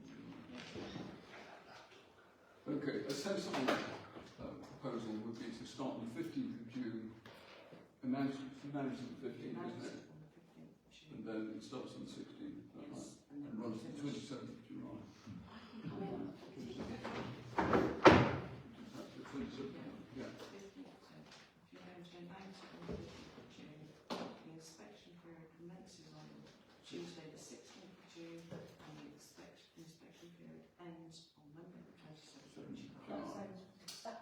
Okay, a sensible proposal would be to start on the 15th of June, manage on the 15th, isn't it? And then it starts on the 16th, is that right? And runs to the 27th of July. Come in on the 15th. That's the 27th, yeah. If you're going to announce it on the 15th of June, the inspection period commences on Tuesday the 16th of June and the inspection period ends on Monday the 27th of July. So,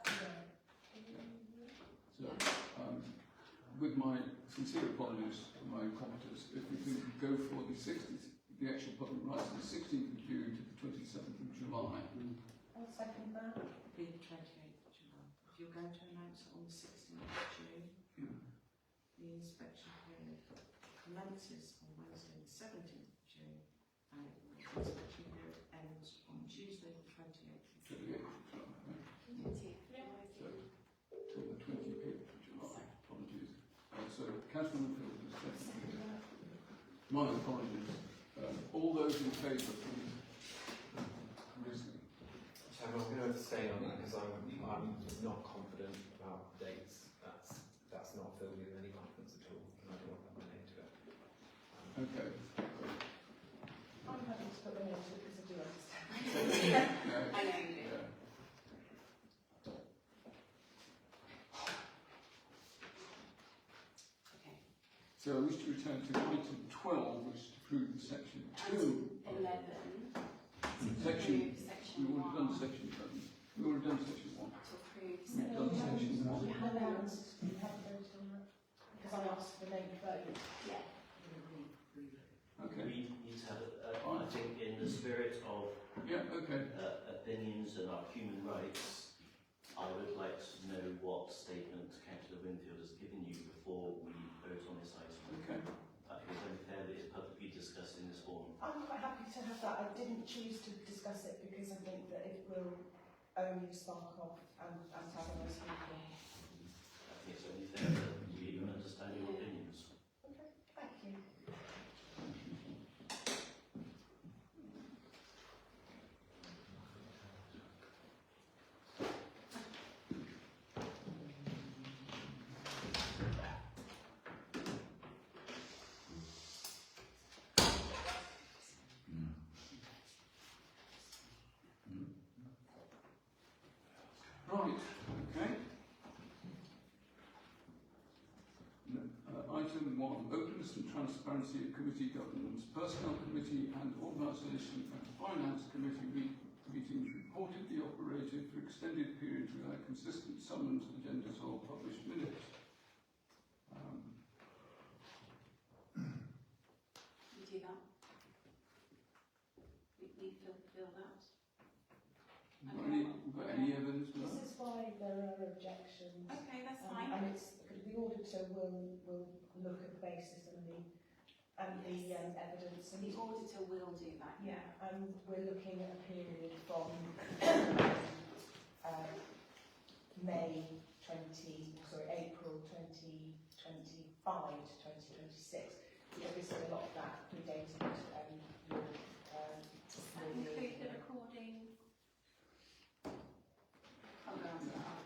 with my sincere apologies for my incompetence, if we can go for the 60th, the actual public rights, the 16th of June to the 27th of July. I'll second that. Be the 28th of July. If you're going to announce it on the 16th of June, the inspection period commences on Wednesday the 17th of June and the inspection period ends on Tuesday the 28th of June. 28th of July, yeah. 20th. Till the 28th of July, apologies. So, Councillor Field is second. My apologies. All those in favour, please. Reasoning. Chairman, I'm going to abstain on that because I I'm not confident about dates. That's not filled with any confidence at all, and I don't want to put my name to it. Okay. I'm happy to put my name to it because I do understand. Yeah. I know you do. Yeah. Okay. So I wish to return to item 12, which is to approve the section 2. Item 11. Section, Section we've already done 1. section 11. We've already done section 1. To approve We've done section 1. You haven't announced, you haven't voted on that, because I asked for the name vote. Yeah. Okay. We need to have, I think, in the spirit of Yeah, okay. opinions and our human rights, I would like to know what statement Councillor Winfield has given you before we vote on this item. Okay. I think it's only fair that it's publicly discussed in this forum. I'm quite happy to have that. I didn't choose to discuss it because I think that it will only spark off and antagonise people. I think it's only fair that we understand your opinions. Okay, thank you. Right, okay. Item 1, openness and transparency of committee governance. Personnel committee and organisation and finance committee meetings reportedly operated for extended periods without consistent summons, agendas or published minutes. You do that? We feel that? Got any evidence for This that? is why there are objections. Okay, that's fine. And it's, the auditor will look at the basis and the evidence. And The auditor will do that. yeah, and we're looking at a period from April 2025 to 2026. Obviously, a lot of that predated your Include the recording. I'll go on to that.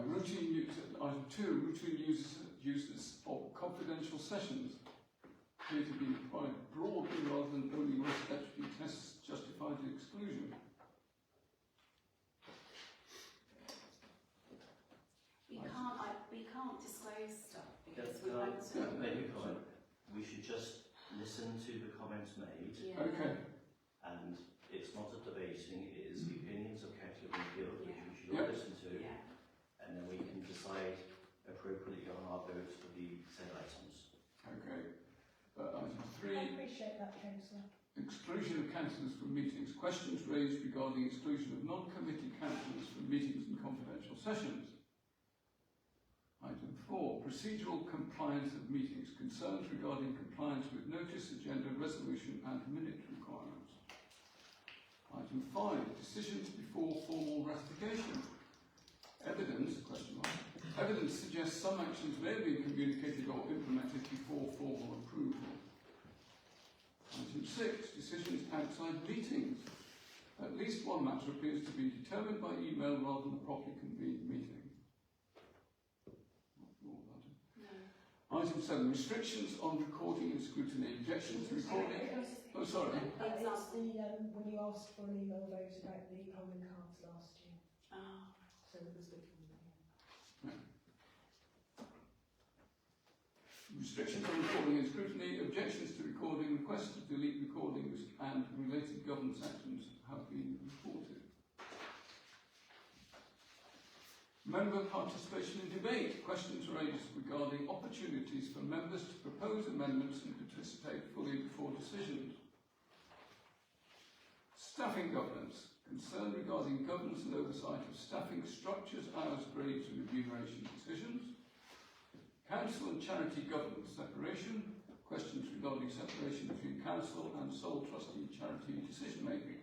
Routine use, item 2, routine uses of confidential sessions appear to be applied broadly rather than only where statutory tests justify the exclusion. We can't disclose stuff because we Can I won't. make a comment? We should just listen to the comments made, Yeah. Okay. and it's not a debating, it is the opinions of Councillor Winfield, which we should Yeah. all listen to, Yeah. and then we can decide appropriately on our votes for the said items. Okay. Item I 3, appreciate that, Councillor. exclusion of councillors from meetings. Questions raised regarding exclusion of non-committee councillors from meetings and confidential sessions. Item 4, procedural compliance of meetings. Concerns regarding compliance with notice, agenda, resolution and minute requirements. Item 5, decisions before formal ratification. Evidence, question mark, evidence suggests some actions may have been communicated or implemented before formal approval. Item 6, decisions outside meetings. At least one matter appears to be determined by email rather than a properly convened meeting. No. Item 7, restrictions on recording and scrutiny. Objections to recording. Oh, sorry. It's the, when you asked for an email vote about the polling cards last year. Oh. So it was looking Restrictions on recording and scrutiny. Objections to recording. Requests to delete recordings and related governance actions have been reported. Member participation in debate. Questions raised regarding opportunities for members to propose amendments and participate fully before decisions. Staffing governance. Concern regarding governance and oversight of staffing structures, hours, grades and remuneration decisions. Council and charity governance separation. Questions regarding separation between council and sole trustee charity decision making.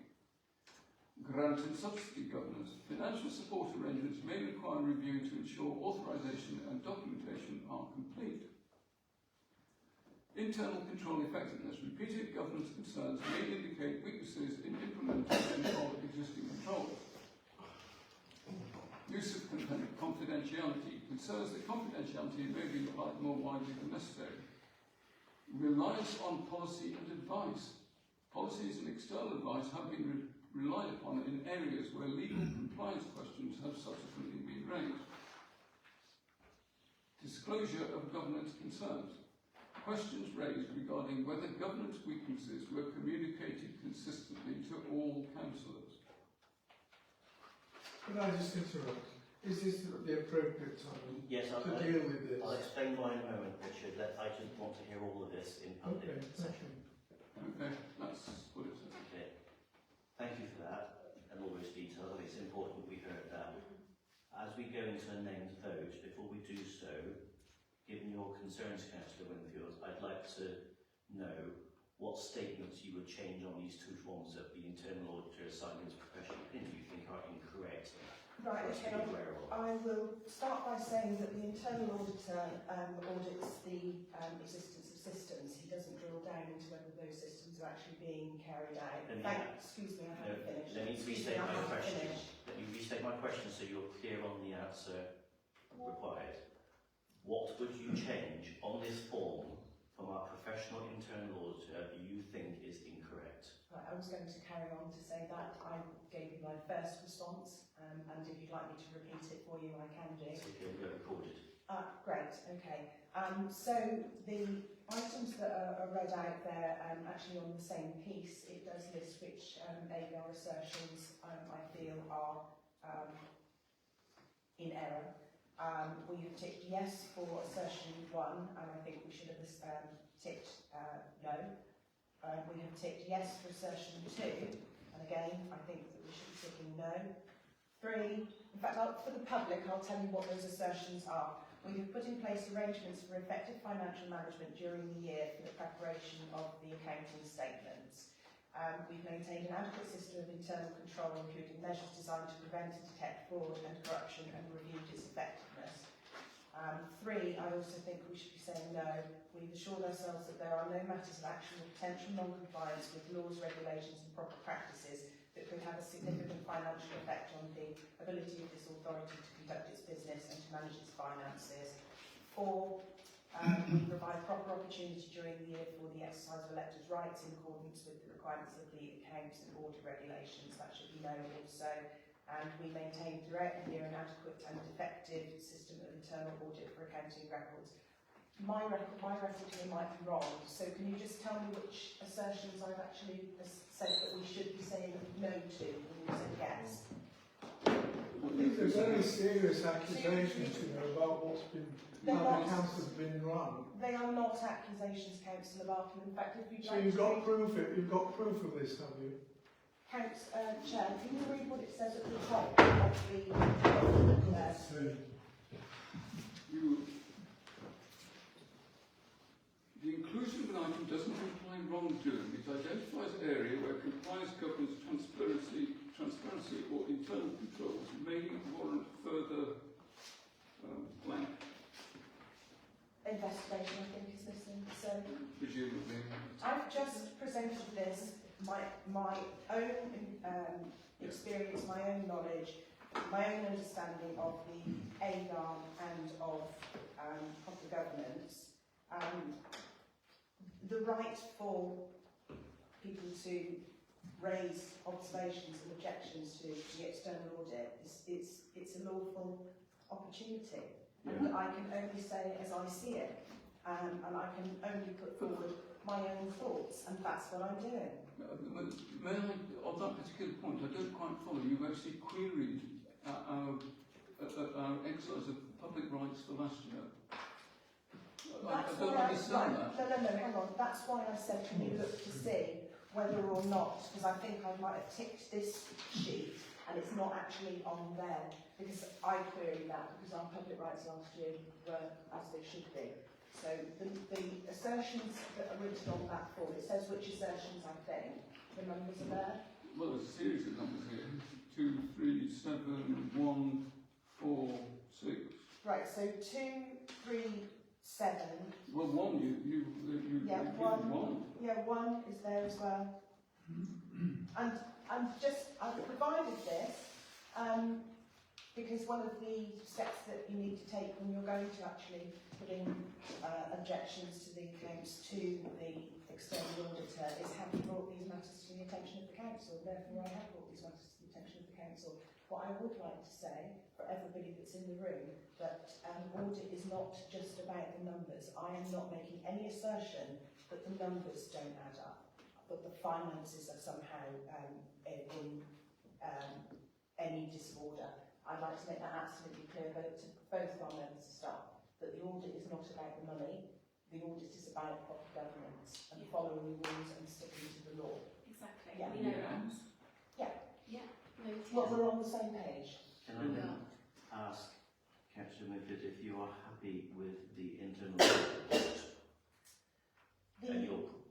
Grant and subsidy governance. Financial support arrangements may require review to ensure authorisation and documentation are complete. Internal control effectiveness. Repeated governance concerns may indicate weaknesses in implementation of existing controls. Use of confidentiality. Concerns that confidentiality may be applied more widely than necessary. Reliance on policy and advice. Policies and external advice have been relied upon in areas where legal compliance questions have subsequently been raised. Disclosure of governance concerns. Questions raised regarding whether governance weaknesses were communicated consistently to all councillors. Could I just interrupt? Is this the appropriate time Yes, to deal with this? I'll explain why in a moment, Richard. I just want to hear all of this in public Okay, thank session. you. Okay, that's what it says. Okay. Thank you for that and all those details. I think it's important we heard that. As we go into a named vote, before we do so, given your concerns, Councillor Winfield, I'd like to know what statements you would change on these two forms that the internal auditor assigned as professional opinion you think are incorrect. Right, okay, I will start by saying that the internal auditor audits the existence of systems. He doesn't drill down into whether those systems are actually being carried out. Excuse me, I haven't finished. Let me restate my question. Let me restate my question so you're clear on the answer required. What would you change on this form from our professional internal auditor that you think is incorrect? Right, I was going to carry on to say that. I gave you my first response, and if you'd like me to repeat it for you, I can do. It's okay, we'll record it. Great, okay. So the items that are read out there, actually on the same piece, it does list which ABR assertions I feel are in error. We have ticked yes for assertion 1, and I think we should have ticked no. We have ticked yes for assertion 2, and again, I think that we should be ticking no. 3, in fact, for the public, I'll tell you what those assertions are. We have put in place arrangements for effective financial management during the year for the preparation of the accounting statements. We've maintained an adequate system of internal control, including measures designed to prevent and detect fraud and corruption, and reviewed its effectiveness. 3, I also think we should be saying no. We've assured ourselves that there are no matters of actual or potential non-compliance with laws, regulations and proper practices that could have a significant financial effect on the ability of this authority to conduct its business and to manage its finances. 4, we provide proper opportunity during the year for the exercise of electors' rights in accordance with the requirements of the accounts and audit regulations. That should be known also. And we maintain throughout the year an adequate and effective system of internal audit for accounting records. My record here might be wrong, so can you just tell me which assertions I've actually said that we should be saying no to when you said yes? These are very serious accusations, about what's been, how the council has been run. They are not accusations, Councillor Barkham. In fact, if you'd So like you've got proof of this, have you? Chair, can you read what it says at the top of the document there? The inclusion of an item doesn't imply wrongdoing. It identifies an area where compliance governs transparency or internal controls may warrant further blank. Investigation, I think, is missing. So Presumably. I've just presented this, my own experience, my own knowledge, my own understanding of the AGAR and of the governance. The right for people to raise observations and objections to the external audit it's a lawful opportunity. Yeah. And I can only say as I see it, and I can only put forward my own thoughts, and that's what I'm doing. May I, on that particular point, I don't quite follow. You've actually queried our exercise of public rights for last year. I don't understand that. No, hang on. That's why I said, can you look to see whether or not, because I think I might have ticked this sheet and it's not actually on there, because I queried that because our public rights last year were as they should be. So the assertions that are written on that form, it says which assertions I think. The numbers are there. Well, there's a series of numbers here. 2, 3, 7, 1, 4, 6. Right, so 2, 3, 7. Well, one, you Yeah, given one. one. Yeah, 1 is there as well. And I've provided this because one of the steps that you need to take when you're going to actually put in objections to the accounts to the external auditor is have you brought these matters to the attention of the council. Therefore, I have brought these matters to the attention of the council. What I would like to say for everybody that's in the room that audit is not just about the numbers. I am not making any assertion that the numbers don't add up, but the finances are somehow in any disorder. I'd like to make that absolutely clear both to both of our members of staff that the audit is not about the money. The audit is about proper governance and following the rules and sticking to the law. Exactly. Yeah. We know that. Yeah. Yeah. No, Well, we're on the same page. Can I then ask Councillor Murphy if you are happy with the internal audit? And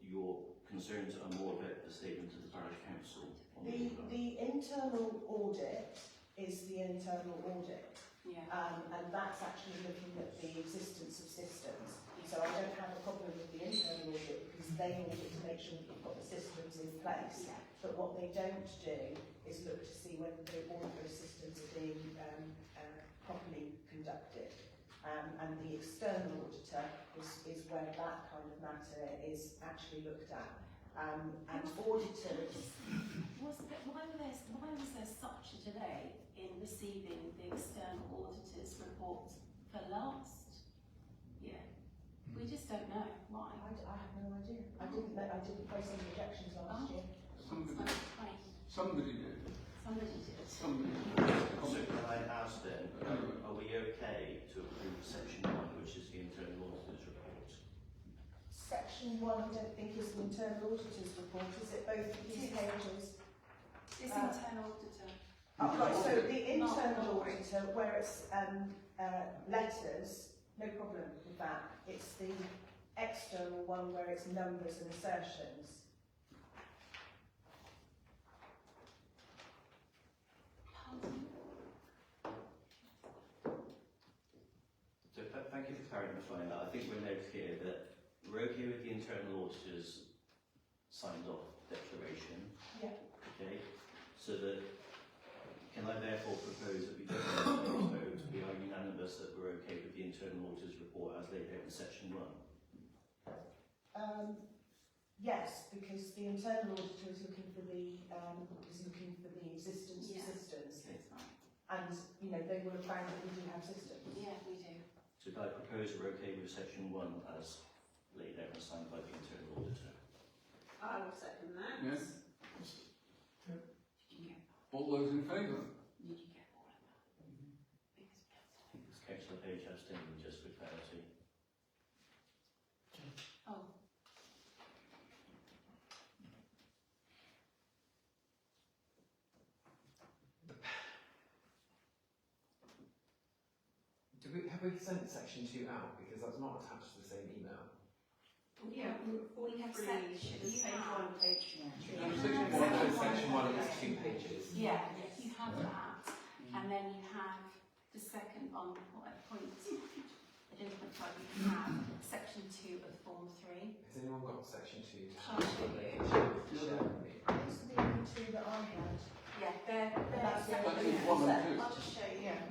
your concerns are more about the statement of the parish council? The internal audit is the internal audit. Yeah. And that's actually looking at the existence of systems. So I don't have a problem with the internal audit because they audit to make sure that you've got the systems in place. Yeah. But what they don't do is look to see whether all of those systems are being properly conducted. And the external auditor is where that kind of matter is actually looked at. And auditors... Why was there such a delay in receiving the external auditor's report for last year? We just don't know why. I have no idea. I didn't face any objections last year. Somebody did. So can I ask then, are we okay to approve section 1, which is the internal auditor's report? Section 1 I don't think is the internal auditor's report, is it both of these pages? It's the internal auditor. Oh, right, so the internal auditor, where it's letters, no problem with that. It's the external one where it's numbers and assertions. So thank you for clarifying that. I think we're now clear that we're okay with the internal auditor's signed off declaration. Yeah. Okay. So that, can I therefore propose that we don't vote, we are unanimous that we're okay with the internal auditor's report as laid out in section 1? Yes, because the internal auditor is looking for the existence of systems. That's right. And they will have found that we do have systems. Yeah, we do. So can I propose we're okay with section 1 as laid out and signed by the internal auditor? I will second that. Yes. All those in favour? Did you get all of that? Because Councillor Page abstained, just for clarity. Oh. Have we sent section 2 out? Because that's not attached to the same email. Yeah, We have section. Page 1, page 2. Section 1 is 2 pages. Yeah, you have that, and then you have the second on point. I don't know if you have section 2 of form 3. Has anyone got section 2 to I'll have? show you. Share with me. It's the only two that I had. Yeah, they're That's the That only is one and two. I'll just show you. Yeah.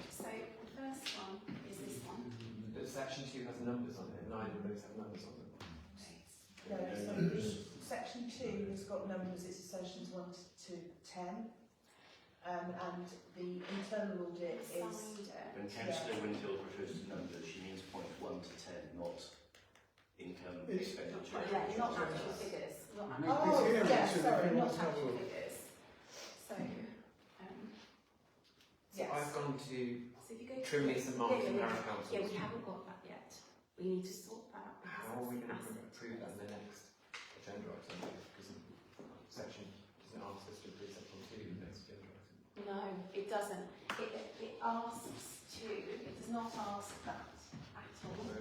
So the first one is this one. But section 2 has numbers on it, and neither of those have numbers on them. No, so the section 2 has got numbers, it's assertions 1 to 10. And the internal audit is... When Councillor Winfield refers to numbers, she means point 1 to 10, not income expenditure. Yeah, not actual figures. Not Make actual Oh, this here, yeah, Richard, sorry, if you not want to have a actual look. figures. So, So I've gone to so if you go trim me some marks from Parish Council. yeah, we haven't got that yet. We need to sort that out. How are we going to Assets. approve that in the next agenda item? Because section doesn't ask us to approve section 2 in the next agenda item. No, it doesn't. It asks to, it does not ask that at all.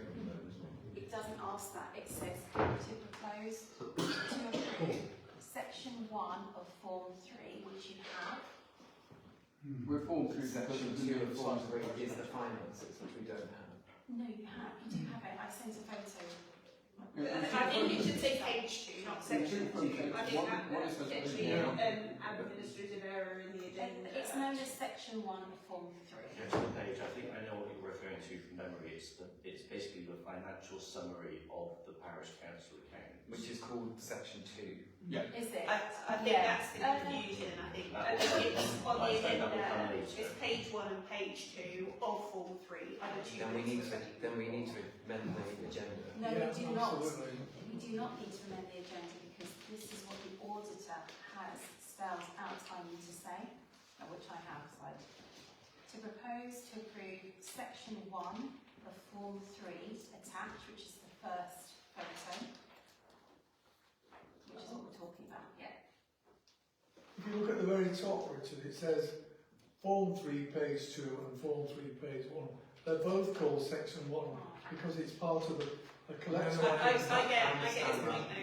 It doesn't ask that. It says to propose to approve section 1 of form 3, which you have. We're form 3 Section 2 of form 3 is the finances, which we don't have. No, you have. You do have it. I sent a photo. I think it should say page 2, not section 2. I think that that's literally administrative error in the agenda. It's known as section 1 of form 3. Yes, the page, I think I know what you're referring to from memory. It's basically the financial summary of the parish council account. Which is called section 2. Yeah. Is it? I think that's the confusion. I think it's on the agenda. It's page 1 and page 2 of form 3. Are the two Then we need bits. to amend the agenda. No, Yeah, we do not. absolutely. We do not need to amend the agenda because this is what the auditor has spelled out I need to say, which I have slide. To propose to approve section 1 of form 3 attached, which is the first photo, which is what we're talking about. Yeah. If you look at the very top, Richard, it says Form 3, page 2 and Form 3, page 1. They're both called section 1 because it's part of a collection. I get his point Yeah,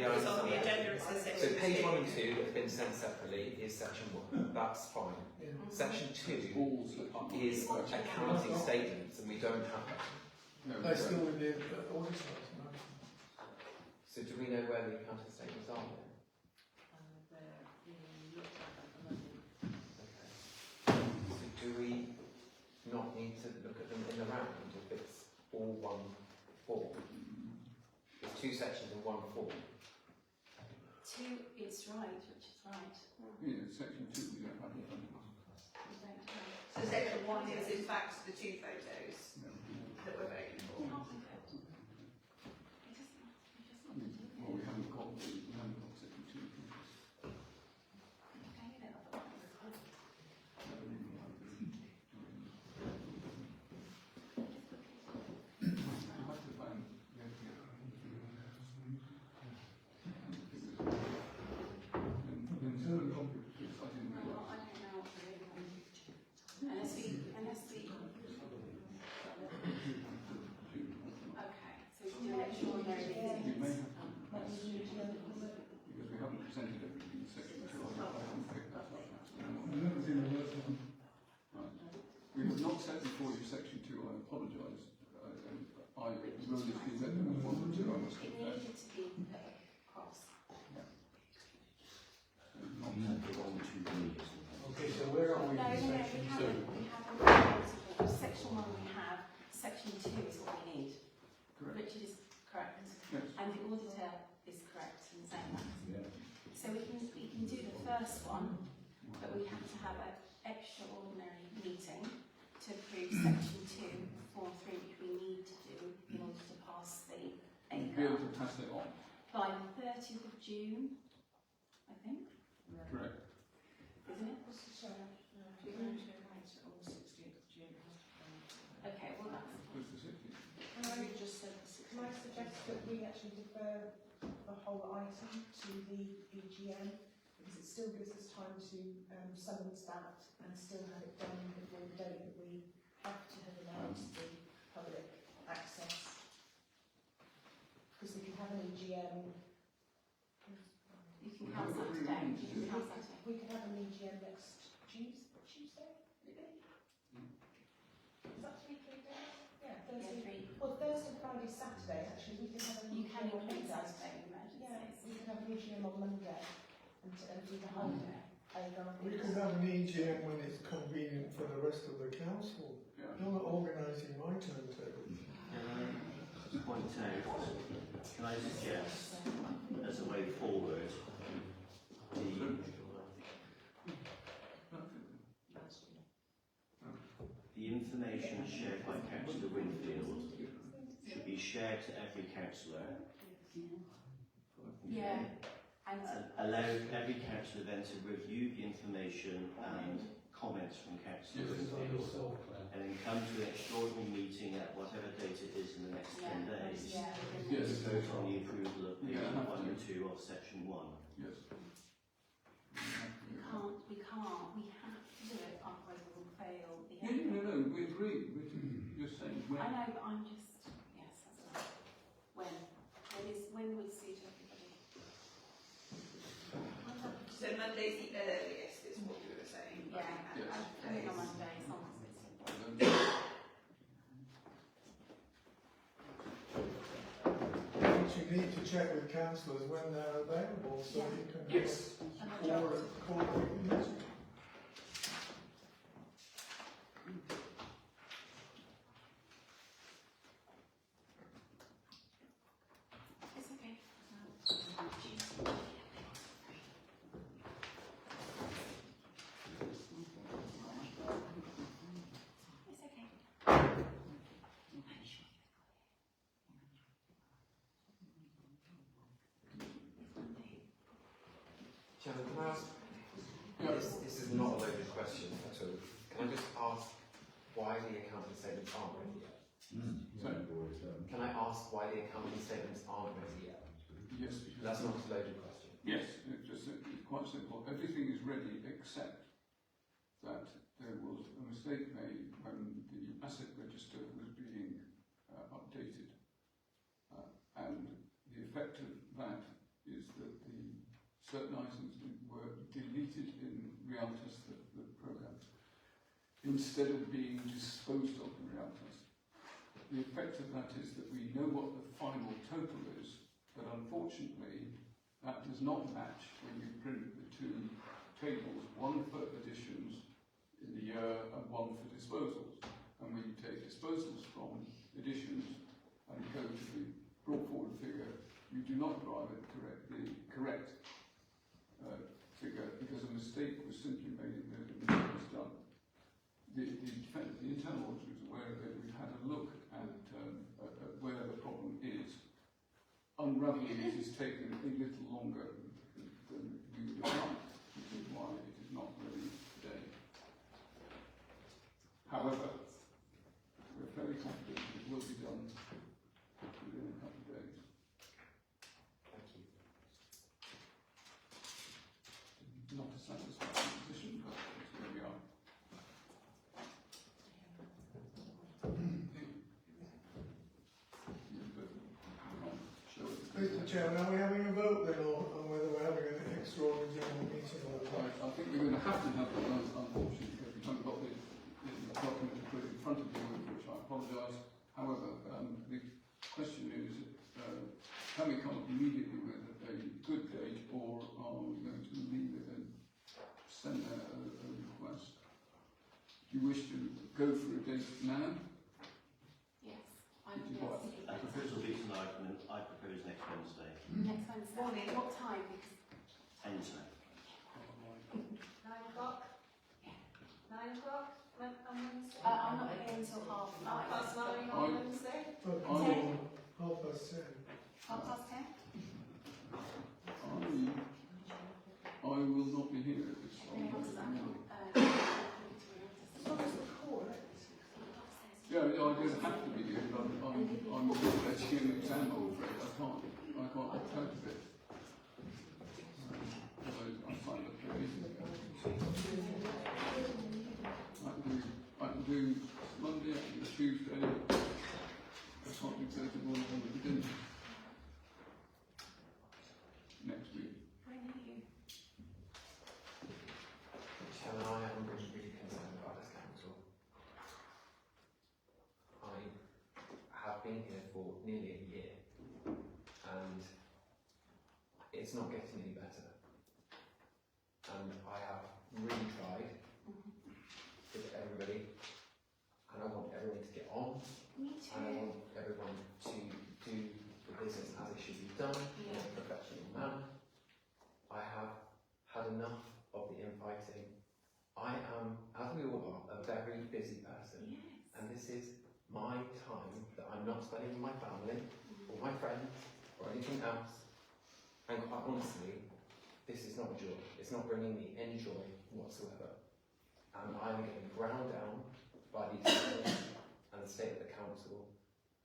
now, because on the I agenda it says So section 2. page 1 and 2 that have been sent separately is section 1. That's fine. Yeah. Section 2 All section is accounting statements, and we don't have that. No, They're still with the auditor. So do we know where the accounting statements are then? They're being looked at the moment. Okay. So do we not need to look at them in the round if it's all one form? There's 2 sections in one form. 2, it's right, which is right. Yeah, section 2 we don't have in front of us. We don't have. So section 1 is in fact the 2 photos No. that we're voting for. I mean, well, we haven't got section 2. Okay, so we do an extraordinary meeting. We may have to, because we haven't presented everything in section 2. I haven't picked that up. I've never seen the worst one. Right. We have not set before you section 2. I apologise. I will just be let them as 1 and 2. I must It confess. needed to be put across. Not Okay, so where are we No, in no, no, section we 2? haven't. We haven't. Multiple. Section 1 we have. Section 2 is what we need. correct. Richard is correct. Yes. And the auditor is correct in saying that. So we can do the first one, but we have to have an extraordinary meeting to approve section 2, form 3, which we need to do in order to pass the You'll be able ACAR to pass it on. by the 30th of June, I think, Correct. isn't it? If you're going to announce it on the 16th of June, it has to be done. Okay, well that's Where's the 60? We just said the 16th. Can I suggest that we actually defer the whole item to the EGM, because it still gives us time to summons that and still have it done before the date that we have to have announced the public access. Because we can have an EGM, you can cancel that today. You can cancel that today. we can have an EGM next Tuesday, maybe? Is that 3 days? Yeah, Thursday. Yeah, 3. Well, Thursday, Friday, Saturday, actually, we can have an You can EGM on include Monday. Saturday in Yeah, emergencies. we can have an EGM on Monday and do the whole day. We could have an EGM when it's convenient for the rest of the council. Yeah. You're not organising my timetable. Just point out, can I suggest, as a way forward, the information shared by Councillor Winfield should be shared to every councillor. Yeah. And Allow every councillor then to review the information and comments from Councillor Winfield, and then come to an extraordinary meeting at whatever date it is in the next 10 days. Yeah. Yes. To vote on the approval of page Yeah. 1 and 2 of section 1. Yes. We can't, we have to do it, otherwise we will fail the No, we agree. You're saying when. I know, but I'm just, yes, that's right. When would suit everybody? So Monday's the earliest is what you were saying. Yeah, Yes. I'm coming on Monday, as long as it's. need to check with councillors when they're available, so you can have Yes. a call meeting. It's okay. It's okay. Chairman, can I ask, Yeah. this is not a loaded question at all. Can I just ask why the accounting statements aren't ready yet? Can I ask why the accounting statements aren't ready yet? Yes. That's not a loaded question. Yes, it's quite simple. Everything is ready except that there was a mistake made when the asset register was being updated. And the effect of that is that certain items were deleted in Realtas, the programme, instead of being disposed of in Realtas. The effect of that is that we know what the final total is, but unfortunately that does not match when you print the two tables, one for additions in the year and one for disposals. And when you take disposals from additions and go to the brought forward figure, you do not drive it the correct figure, because a mistake was simply made in the mistake was done. The internal auditor is aware of it. We've had a look at where the problem is. Unravelling it has taken a little longer than we would have liked, which is why it is not ready today. However, we're fairly confident it will be done within a couple of days. Thank you. Not a satisfactory position, but that's where we are. Mr. Chairman, are we having a vote then on whether we're having an extraordinary general meeting or not? I think we're going to have to have one, unfortunately, because we haven't got the document to put in front of you, for which I apologise. However, the question is, can we come up immediately with a good date, or are we going to leave it and send a request? Do you wish to go for a date now? Yes. Which is what? I propose a week's argument. I propose next Wednesday. Next Wednesday. Morning. What time? Because Anytime. 9 o'clock? 9 o'clock on Wednesday? I'm not here until 9:30. 9:30 on Wednesday? Half past 10. 10:30? I will not be here at this time. As long as the core, Yeah, I don't have to be here, but I'm letting an exam, I'm afraid. I can't opt out of it. I signed up for ages ago. I can do Monday, I can do Tuesday. I can't do Thursday morning on the beginning. Next week. Chairman, I am really concerned about this council. I have been here for nearly a year, and it's not getting any better. And I have really tried with everybody, and I want everyone to get on, Me and I want everyone to do the business as it should be done in a professional manner. I have had enough of the infighting. I am, as we all are, a very busy person, and this is my time that I'm not spending with my family, or my friends, or anything else. And quite honestly, this is not joy. It's not bringing me any joy whatsoever. And I'm getting ground down by these things and the state of the council.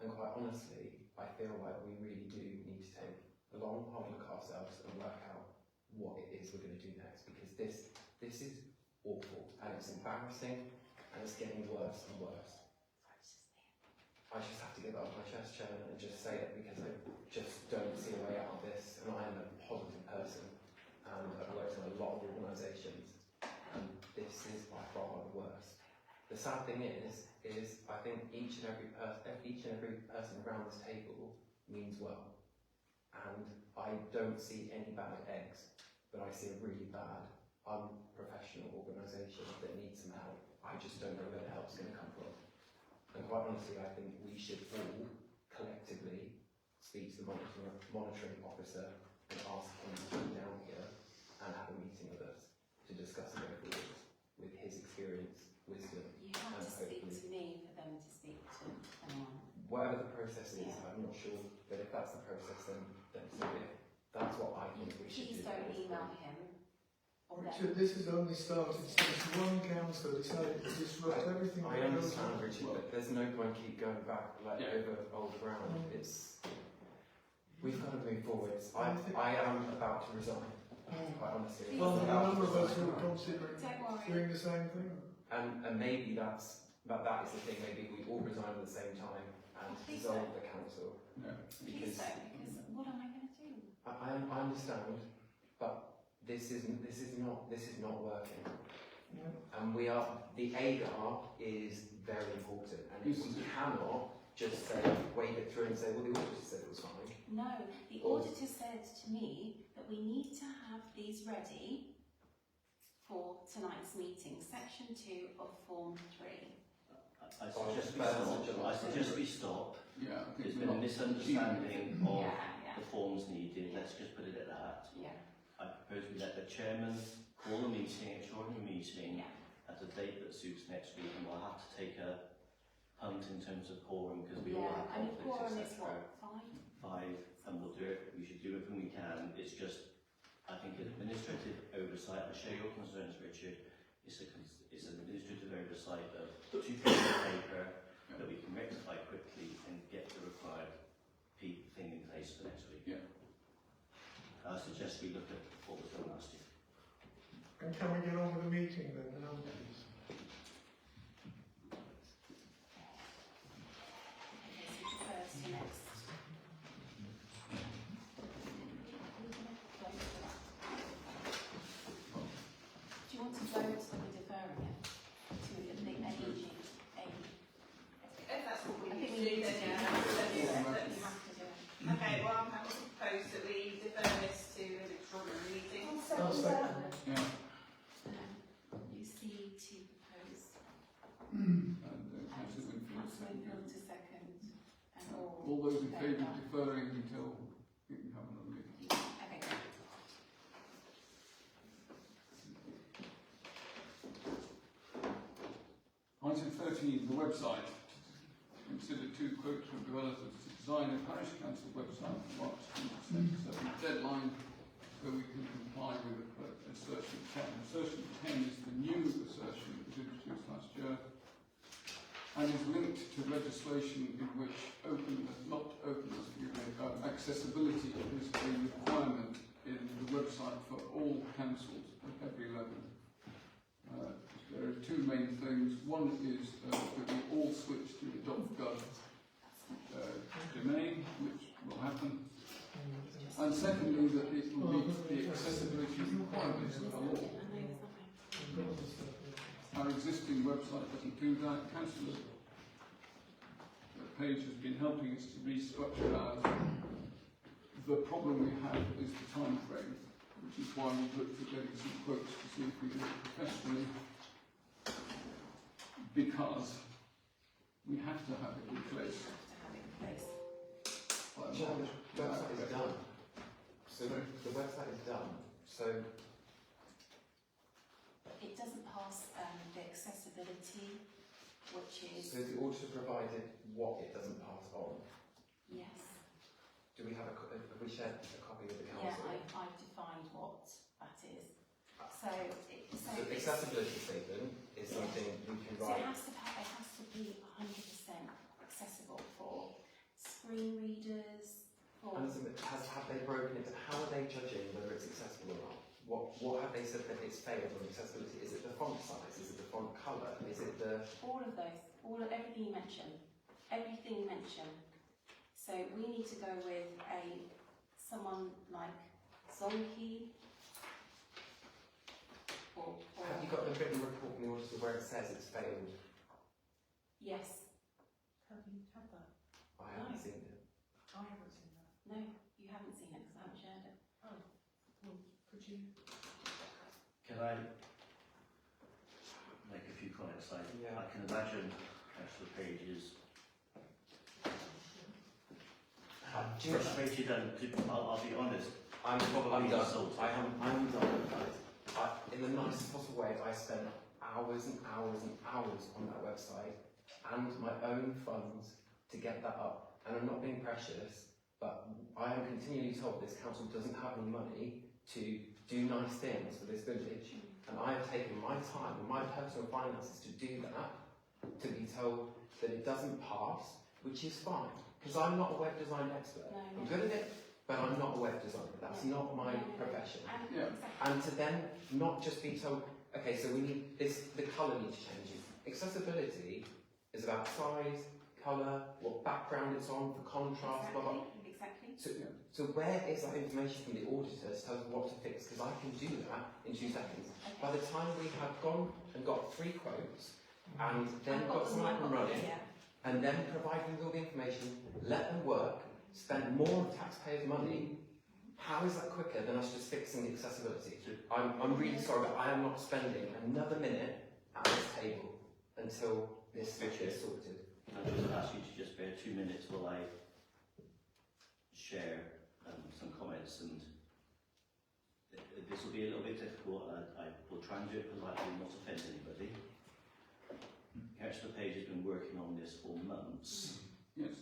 And quite honestly, I feel like we really do need to take a long hard look at ourselves and work out what it is we're going to do next, because this is awful, and it's embarrassing, and it's getting worse and worse. I just have to get that off my chest, Chairman, and just say it, because I just don't see a way out of this, and I am a positive person, and I've worked in a lot of organisations, and this is by far the worst. The sad thing is I think each and every person around this table means well. and I don't see any bad eggs, but I see a really bad, unprofessional organisation that needs some help. I just don't know where the help's going to come from. And quite honestly, I think we should all collectively speak to the monitoring officer and ask him to come down here and have a meeting with us to discuss the way forward with his experience, wisdom. You have to speak to me for them to speak to anyone. Whatever the process is, Yeah. I'm not sure, but if that's the process, then so be it. That's what I think we should Please do. don't email him or them. Richard, this has only started since one council decided to disrupt everything. I understand, Richard, but there's no point keep going back like over old ground. We've got to move forwards. I am about to resign, quite honestly. Well, a number of us who are considering Don't worry. doing the same thing. And maybe that is the thing. Maybe we all resign at the same time and Please dissolve don't. the council. Yeah. Please don't, because what am I going to do? I understand, but this is not working. Yeah. And the ADAR is very important, and if we cannot just say, wave it through and say, well, the auditor said it was fine. No, the auditor said to me that we need to have these ready for tonight's meeting, section 2 of form 3. I suggest we stop. Yeah, I think There's we're been a not misunderstanding of Yeah. the forms needed. Let's just put it at that. Yeah. I propose we let the chairman call a meeting, extraordinary meeting, Yeah. at a date that suits next week, and we'll have to take a punt in terms of quorum because we all Yeah, have I mean, quorum conflicts, is etc. what, 5? 5, and we'll do it. We should do everything we can. It's just, I think, administrative oversight. I share your concerns, Richard. It's an administrative oversight of 2 pieces of paper that we can rectify quickly and get the required thing in place for next week. Yeah. I suggest we look at what was done last year. And can we get on with the meeting then? Now, please? Okay, so the first to next. Do you want to vote that we're deferring it to the AG? If that's what we I need think to we do, need then to yeah, do let's that. do You that. have to do it. Okay, well, I'm happy to propose that we defer this to an extraordinary meeting. I'll second. Yeah. You see to propose And Councillor Winfield. Councillor Winfield to second and all. All those in favour favour. of deferring until we can have another meeting. Okay, great. Item 13, the website. Consider 2 quotes from developers to design a parish council website for March 2027. Deadline so we can comply with assertion 10. Assertion 10 is the new assertion that was introduced last year and is linked to legislation in which accessibility is a requirement in the website for all councils at every level. There are 2 main things. One is that we all switch to the .gov domain, which will happen. And secondly, that it will meet the accessibility requirements of the law. Our existing website doesn't do that. Councillor Page has been helping us to restructure ours. The problem we have is the time frame, which is why we've looked at getting some quotes to see if we do it professionally, because we have to have it in place. by March. The website is done. So the website is done. So It doesn't pass the accessibility, which is, the auditor provided what it doesn't pass on. yes. Do we have have we shared a copy with the Yeah, council? I've defined what that is. So, The accessibility statement is something we can so it write. has to be 100% accessible for screen readers, for... And have they broken it? How are they judging whether it's accessible or not? What have they said that it's failed on accessibility? Is it the font size? Is it the font colour? Is it the... All of those, everything you mentioned. Everything you mentioned. So we need to go with someone like Zonky, or Have you got the written report from the auditor where it says it's failed? yes. Have you had that? I haven't No. seen it. I haven't seen that. No, you haven't seen it. Can I make a few comments? I can imagine Councillor Page's frustrated and I'll be honest, I'm probably done. insulted. I'm done, guys. In the nicest possible way, I spent hours and hours and hours on that website and my own funds to get that up. And I'm not being precious, but I am continually told this council doesn't have any money to do nice things for this village. And I have taken my time and my personal finances to do that, to be told that it doesn't pass, which is fine, because I'm not a web design expert. I'm good at it, but I'm not a web designer. That's not my profession. And to then not just be told, okay, so we need this, the colour needs changing. Accessibility is about size, colour, what background it's on, the contrast, blah, blah. Exactly. So where is that information from the auditors tells me what to fix? Because I can do that in 2 seconds. By the time we have gone and got 3 quotes, and then got some up and running, and then providing all the information, let them work, spend more of taxpayers' money, how is that quicker than us just fixing the accessibility? I'm really sorry, but I am not spending another minute at this table until this is sorted. I'll just ask you to just bear 2 minutes while I share some comments, and this will be a little bit difficult. I will try and do it politely and not offend anybody. Councillor Page has been working on this for months. Yes.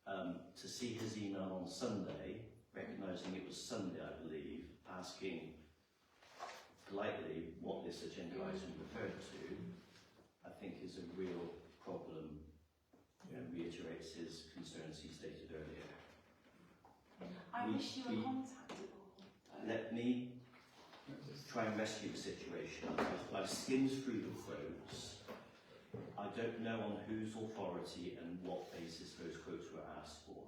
To see his email on Sunday, recognising it was Sunday, I believe, asking politely what this agenda item referred to, I think is a real problem and reiterates his concerns he stated earlier. I wish you were contactable. Let me try and rescue the situation. I've skimmed through the quotes. I don't know on whose authority and what basis those quotes were asked for.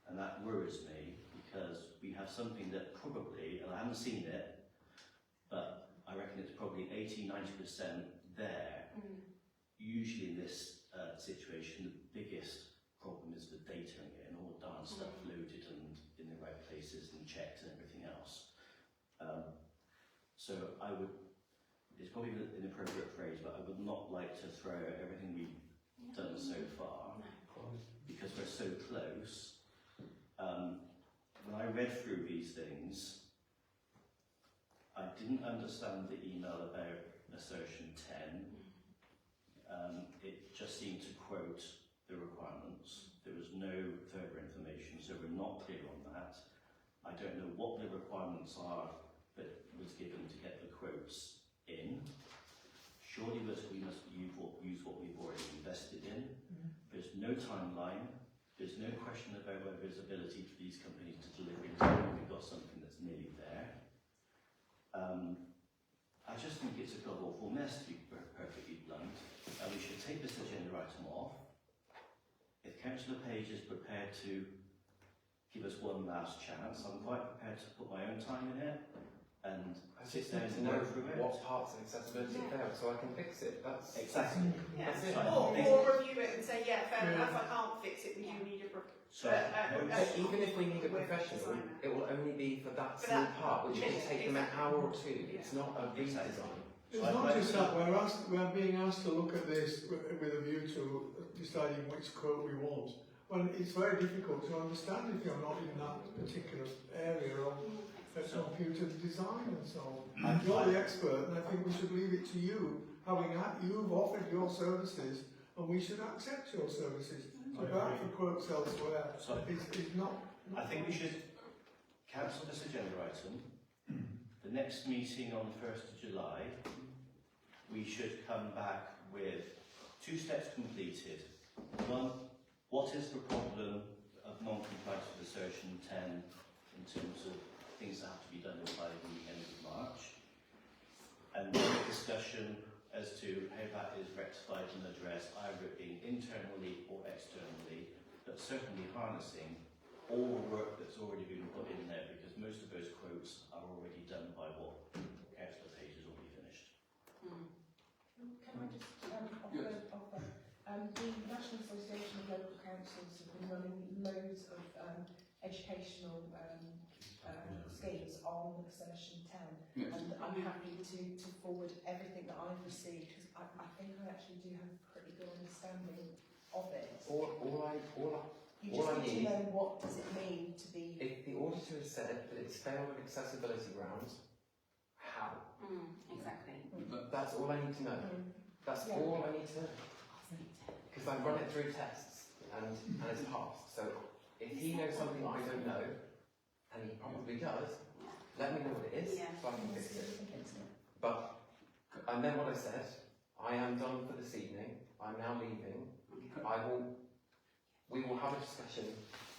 And that worries me because we have something that probably, and I haven't seen it, but I reckon it's probably 80–90% there. Usually in this situation, the biggest problem is the data and getting all the darn stuff loaded and in the right places and checked and everything else. So I would, it's probably an inappropriate phrase, but I would not like to throw everything we've done so far because we're so close. When I read through these things, I didn't understand the email about assertion 10. It just seemed to quote the requirements. There was no further information, so we're not clear on that. I don't know what the requirements are that was given to get the quotes in. Surely we must use what we've already invested in. There's no timeline. There's no question about whether there's ability for these companies to deliver in time. We've got something that's nearly there. I just think it's a god-awful mess, to be perfectly blunt. We should take this agenda item off. If Councillor Page is prepared to give us one last chance, I'm quite prepared to put my own time in it and sit down and know go through it. what parts of accessibility fail so I can fix it. That's Exactly. That's it. So Or review it and say, yeah, fair enough, I can't fix it, but you need a even if we need a professional, it will only be for that small part, which will take them an hour or 2. It's not a redesign. It's not just that, we're being asked to look at this with a view to deciding which quote we want. Well, it's very difficult to understand if you're not in that particular area of computer design and so on. You're the expert, and I think we should leave it to you, you've offered your services, and we should accept your services. So that for quotes elsewhere is not... I think we should cancel this agenda item. The next meeting on the 1st of July, we should come back with 2 steps completed. 1, what is the problem of non-compliance with assertion 10 in terms of things that have to be done by the end of March? And then a discussion as to how that is rectified and addressed, either being internally or externally, but certainly harnessing all the work that's already been put in there, because most of those quotes are already done by what Councillor Page has already finished. Can I just offer? The National Association of Local Councils have been running loads of educational schemes on session 10. Yes. And I'm happy to forward everything that I've received, because I think I actually do have a pretty good understanding of it. You all I just need need- to know what does it mean to be... If the auditor has said that it's failed on accessibility grounds, how? Exactly. That's all I need to know. That's Yeah. all I need to know. Because I've run it through tests and it's passed. So if he knows something I don't know, and he probably does, let me know what it is so I can fix it. But, and then what I said, I am done for this evening. I'm now leaving. We will have a discussion,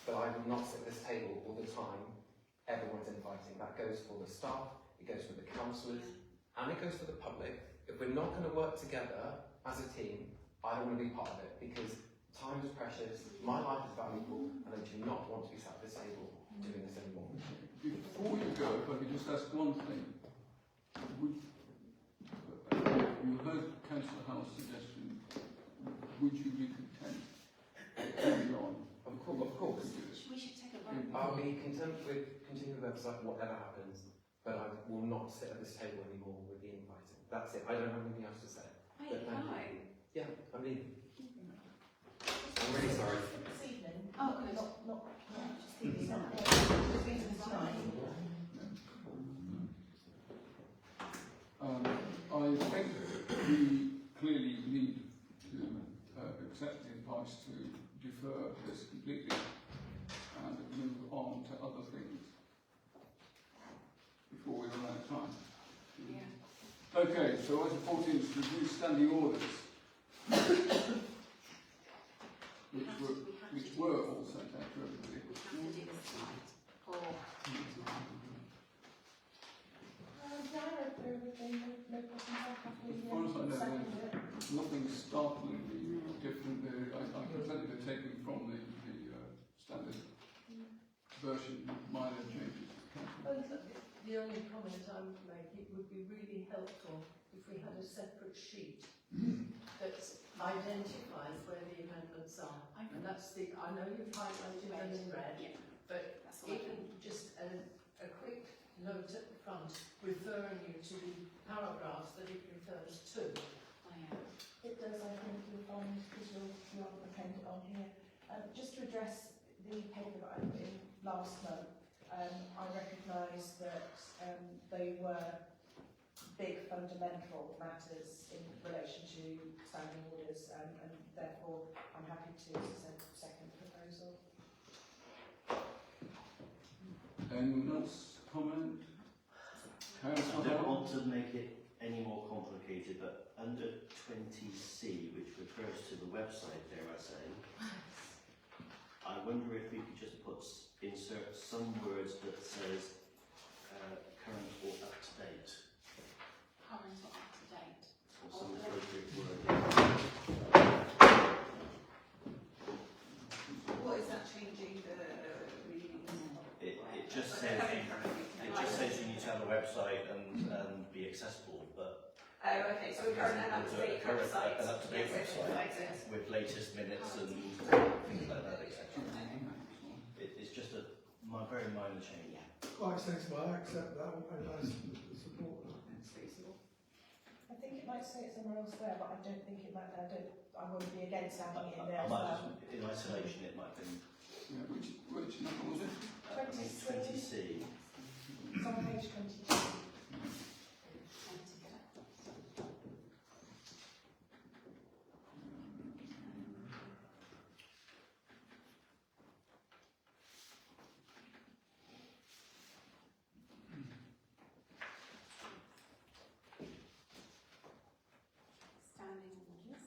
but I will not sit at this table all the time. Everyone's inviting. That goes for the staff, it goes for the councillors, and it goes for the public. If we're not going to work together as a team, I don't want to be part of it, because time is precious, my life is valuable, and I do not want to be sat at this table doing this anymore. Before you go, if I could just ask one thing. You heard Councillor Howe's suggestion. Would you be content carrying on? Of course. We should take a vote. I'll be content with continuing the website, whatever happens, but I will not sit at this table anymore with the inviting. That's it. I don't have anything else to say. Wait, But thank no. you. Yeah, I'm leaving. I'm really sorry. This evening? Oh, good. Not just evening, not just evening tonight. I think we clearly need to accept the advice to defer this completely and move on to other things before we run out of time. Yeah. Okay, so item 14 is to review standing orders, which were all sent out to everybody. We have to do this tonight, or No As far as I know, there's nothing startlingly different there. I can tell you they're taken from the standard version, minor changes. The only comment I would make, it would be really helpful if we had a separate sheet that identifies where the amendments are. And that's I know you've highlighted them in red, but that's all I even just a quick note at the front referring you to the paragraphs that it refers to. It does, I think, you'll find, because you are appended on here. Just to address the paper that I put in last month, I recognise that they were big fundamental matters in relation to standing orders, and therefore I'm happy to second the proposal. Anyone else comment? I don't want to make it any more complicated, but under 20C, which refers to the website, dare I say, I wonder if we could just insert some words that says current or up to date, current or up to date. or some appropriate word. What is that changing the reading? It just says you need to have a website and be accessible, but Oh, okay, so we're current and up to date website. an up-to-date Yes, website yes. with latest minutes and things like that, etc. It's just a very minor change. Quite sensible, I accept that, and I support that. That's reasonable. I think it might say it somewhere else there, but I don't think it might. I wouldn't be against adding it in there I as might well. just, in isolation, it might be. Yeah, which number was it? I think 20C. It's on page 22. Standing orders.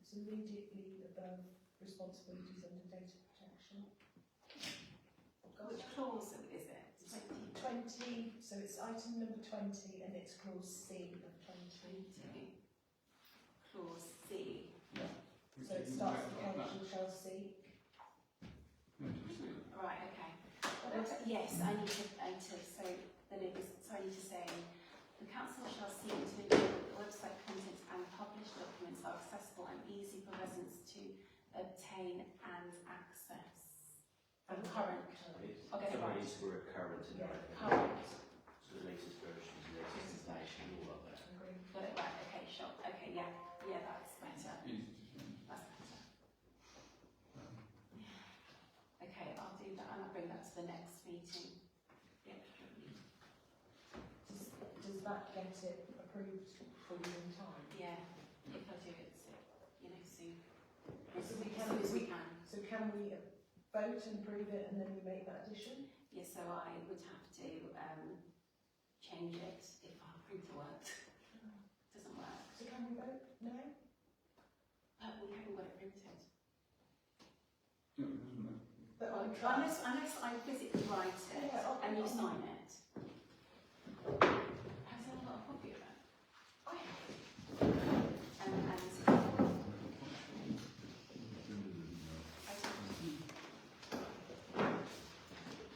It's immediately above responsibilities under data protection. Which clause is it? 20, so it's item number 20 and it's clause C of 20. 20. Clause C. So it starts, the council shall seek. Right, okay. Yes, I need to, so then it was, so I need to say, the council shall seek to ensure that the website content and published documents are accessible and easy for residents to obtain and access. And current. I'll get it right. It's for a current and Yeah, current. So the latest versions, the latest information, all of that. Got it right, okay, sure. Okay, yeah, that's better. Easy to change. That's better. Okay, I'll do that and I'll bring that to the next meeting. The extra meeting. Does that get it approved for you in time? Yeah, if I do it, so, soon. As So we soon as we can. So can we vote and approve it and then we make that addition? Yes, so I would have to change it if our printer worked. Doesn't work. So can we vote now? We haven't got it printed. Yeah, isn't it? But Well, I'm trying. unless I physically write it Yeah, and you I'll- sign it. Has anyone got a copy of it? I have. And I don't-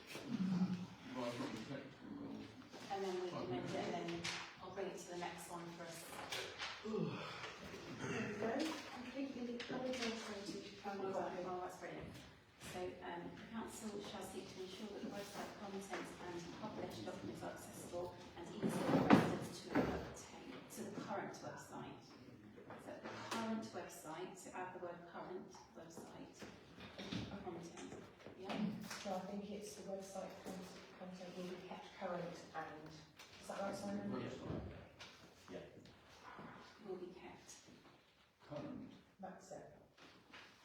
Right on the text, we will. and then we amend it and then I'll bring it to the next one for us. There we go. Completely covered on 20. Oh, that's brilliant. So, the council shall seek to ensure that the website content and published documents are accessible and easy for residents to obtain. So the current website. So the current website, so add the word current website content. Yeah. So I think it's the website content will be kept current and, is that right, Simon? Website, Will be kept. current. That's it.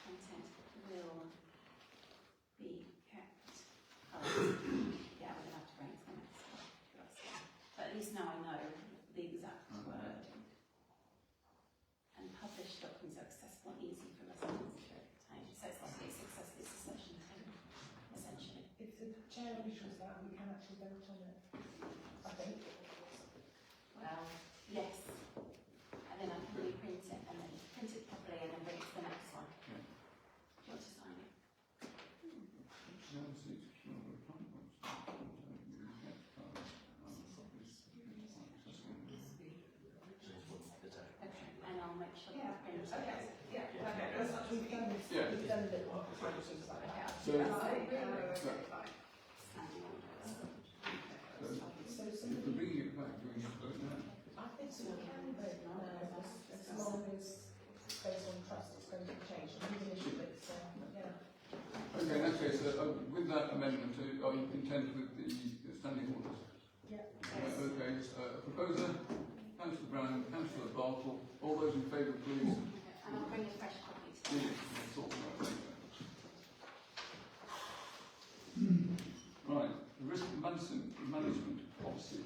Content will be kept current. Yeah, we're going to have to bring it to the next one. But at least now I know the exact word. And published documents are accessible and easy for residents to obtain. So it's like it's accessible, it's a section 10, essentially. If the chair wishes that, we can actually vote on it, I think. Well, yes. And then I can reprint it and then print it properly and then bring it to the next one. Yeah. Do you want to sign it? Shall seek to ensure that the current website content will be kept current and published documents are accessible. So it's one at a time. Okay. And I'll make sure that I print it. Yeah, okay, that's what we've done this, Yeah. we've done a little more procedures like that. So, So if we're bringing it back, do we need to vote now? I think so we can vote now, as long as based on trust it's going to be changed, I think initially it's, yeah. Okay, in that case, with that amendment, are you content with the standing orders? Yeah. Okay, proposer, Councillor Brown, Councillor Bartle, all those in favour, please. And I'll bring a fresh copy to Yeah, you. we'll sort them out later. Right, the risk management policy.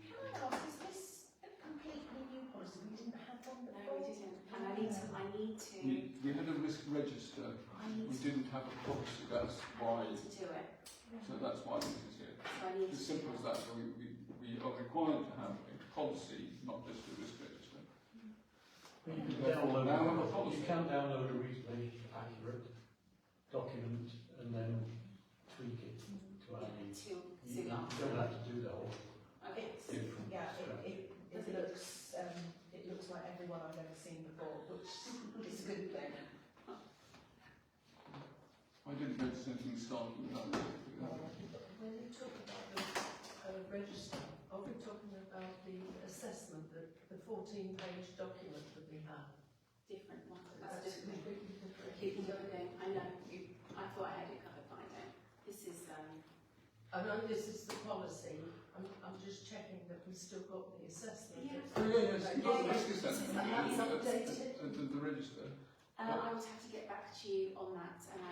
Can I ask, is this a completely new policy? We didn't have one No, before? we didn't. And I need to, We had a risk register, I need we to, didn't have a policy, that's why, do it. so that's why this is here. So I need As to. simple as that, so we are required to have a policy, not just a risk register. But you can Therefore, now we have a policy. you can download a reasonably accurate document and then tweak it to our needs. To You last. don't have to do the whole Okay. different Yeah, stuff. it looks like everyone I've ever seen before, which is a good thing. I didn't notice anything startling about it. When you talk about the register, are we talking about the assessment, the 14-page document that we have? Different one. That's That's different. completely different. Keep going. I know. I thought I had it covered, but I don't. This is I know this is the policy, I'm just checking that we've still got the assessment. Yeah. Oh, yes, you've got the risk This is assessment. updated. The register, I would have to get back to you on that and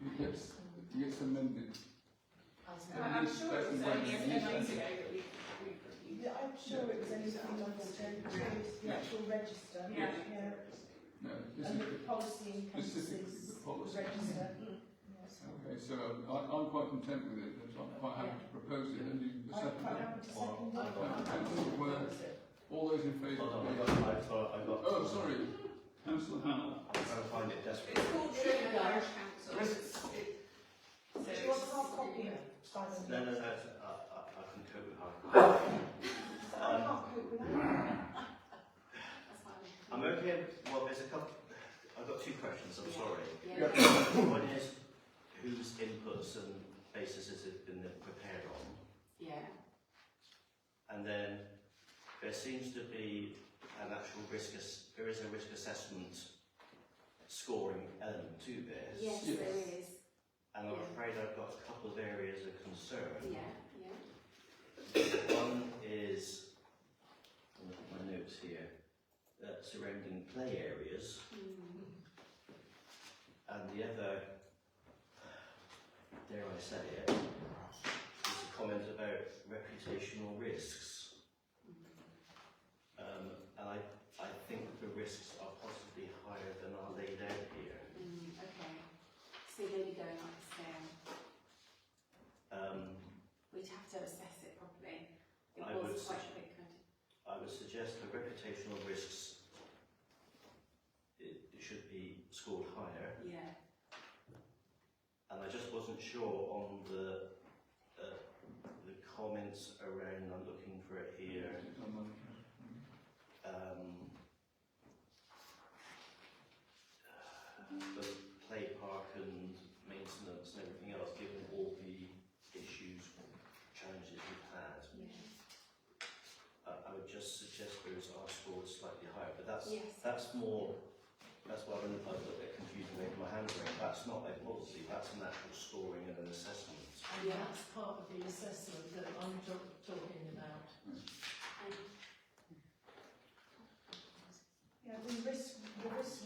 it gets amended. I'm sure it was only a few months ago that we reviewed I'm sure it was only 3 months to choose the actual register. Yeah. No, this And is the policy specific encompasses to the policy. register. Okay, so I'm quite content with it, I'm quite happy to propose it, and you I'm second quite it. happy to second Okay, it. well, all those in favour? Hold on, I got. Oh, sorry, Councillor Hannah. I'm trying to find it desperately. It's called Trigger Parish Council. Do you want a hard copy, Simon? No, I can cope with hard I can't cope with that. That's fine. I'm okay. Well, there's a couple. I've got 2 questions. I'm sorry. Yeah. One is whose inputs and basis has it been prepared on, Yeah. and then there seems to be an actual there is a risk assessment scoring element to this. Yes, Yes. there is. And I'm afraid I've got a couple of areas of concern. Yeah. One is, I'll look at my notes here, surrounding play areas, and the other, dare I say it, is a comment about reputational risks. And I think the risks are possibly higher than are laid out here. Okay. So you're maybe going up the scale. We'd have to assess it properly. It I was would quite a big kind I would suggest the reputational risks it should be scored higher, yeah. and I just wasn't sure on the comments around. I'm looking for it here. The play park and maintenance and everything else, given all the issues, challenges we've had. I would just suggest those are scored slightly higher, but that's Yes. that's why I'm a little bit confused with my handwriting. That's not a policy, that's an actual scoring and an assessment. And that's part of the assessment that I'm talking about. Yeah, the risk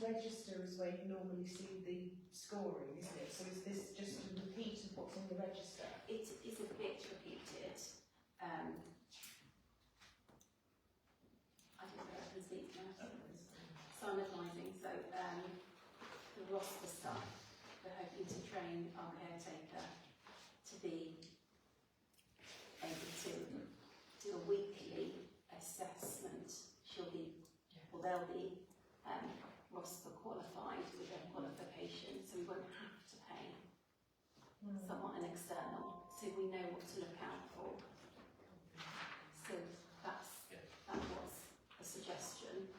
register is where you normally see the scoring, isn't it? So is this just a repeat of what's in the register? It is a bit repeated. I don't know if I can speak now. So I'm advising. So the roster stuff, we're hoping to train our caretaker to be able to do a weekly assessment. They'll be roster qualified with their qualification, so we won't have to pay someone an external, so we know what to look out for. So that was a suggestion.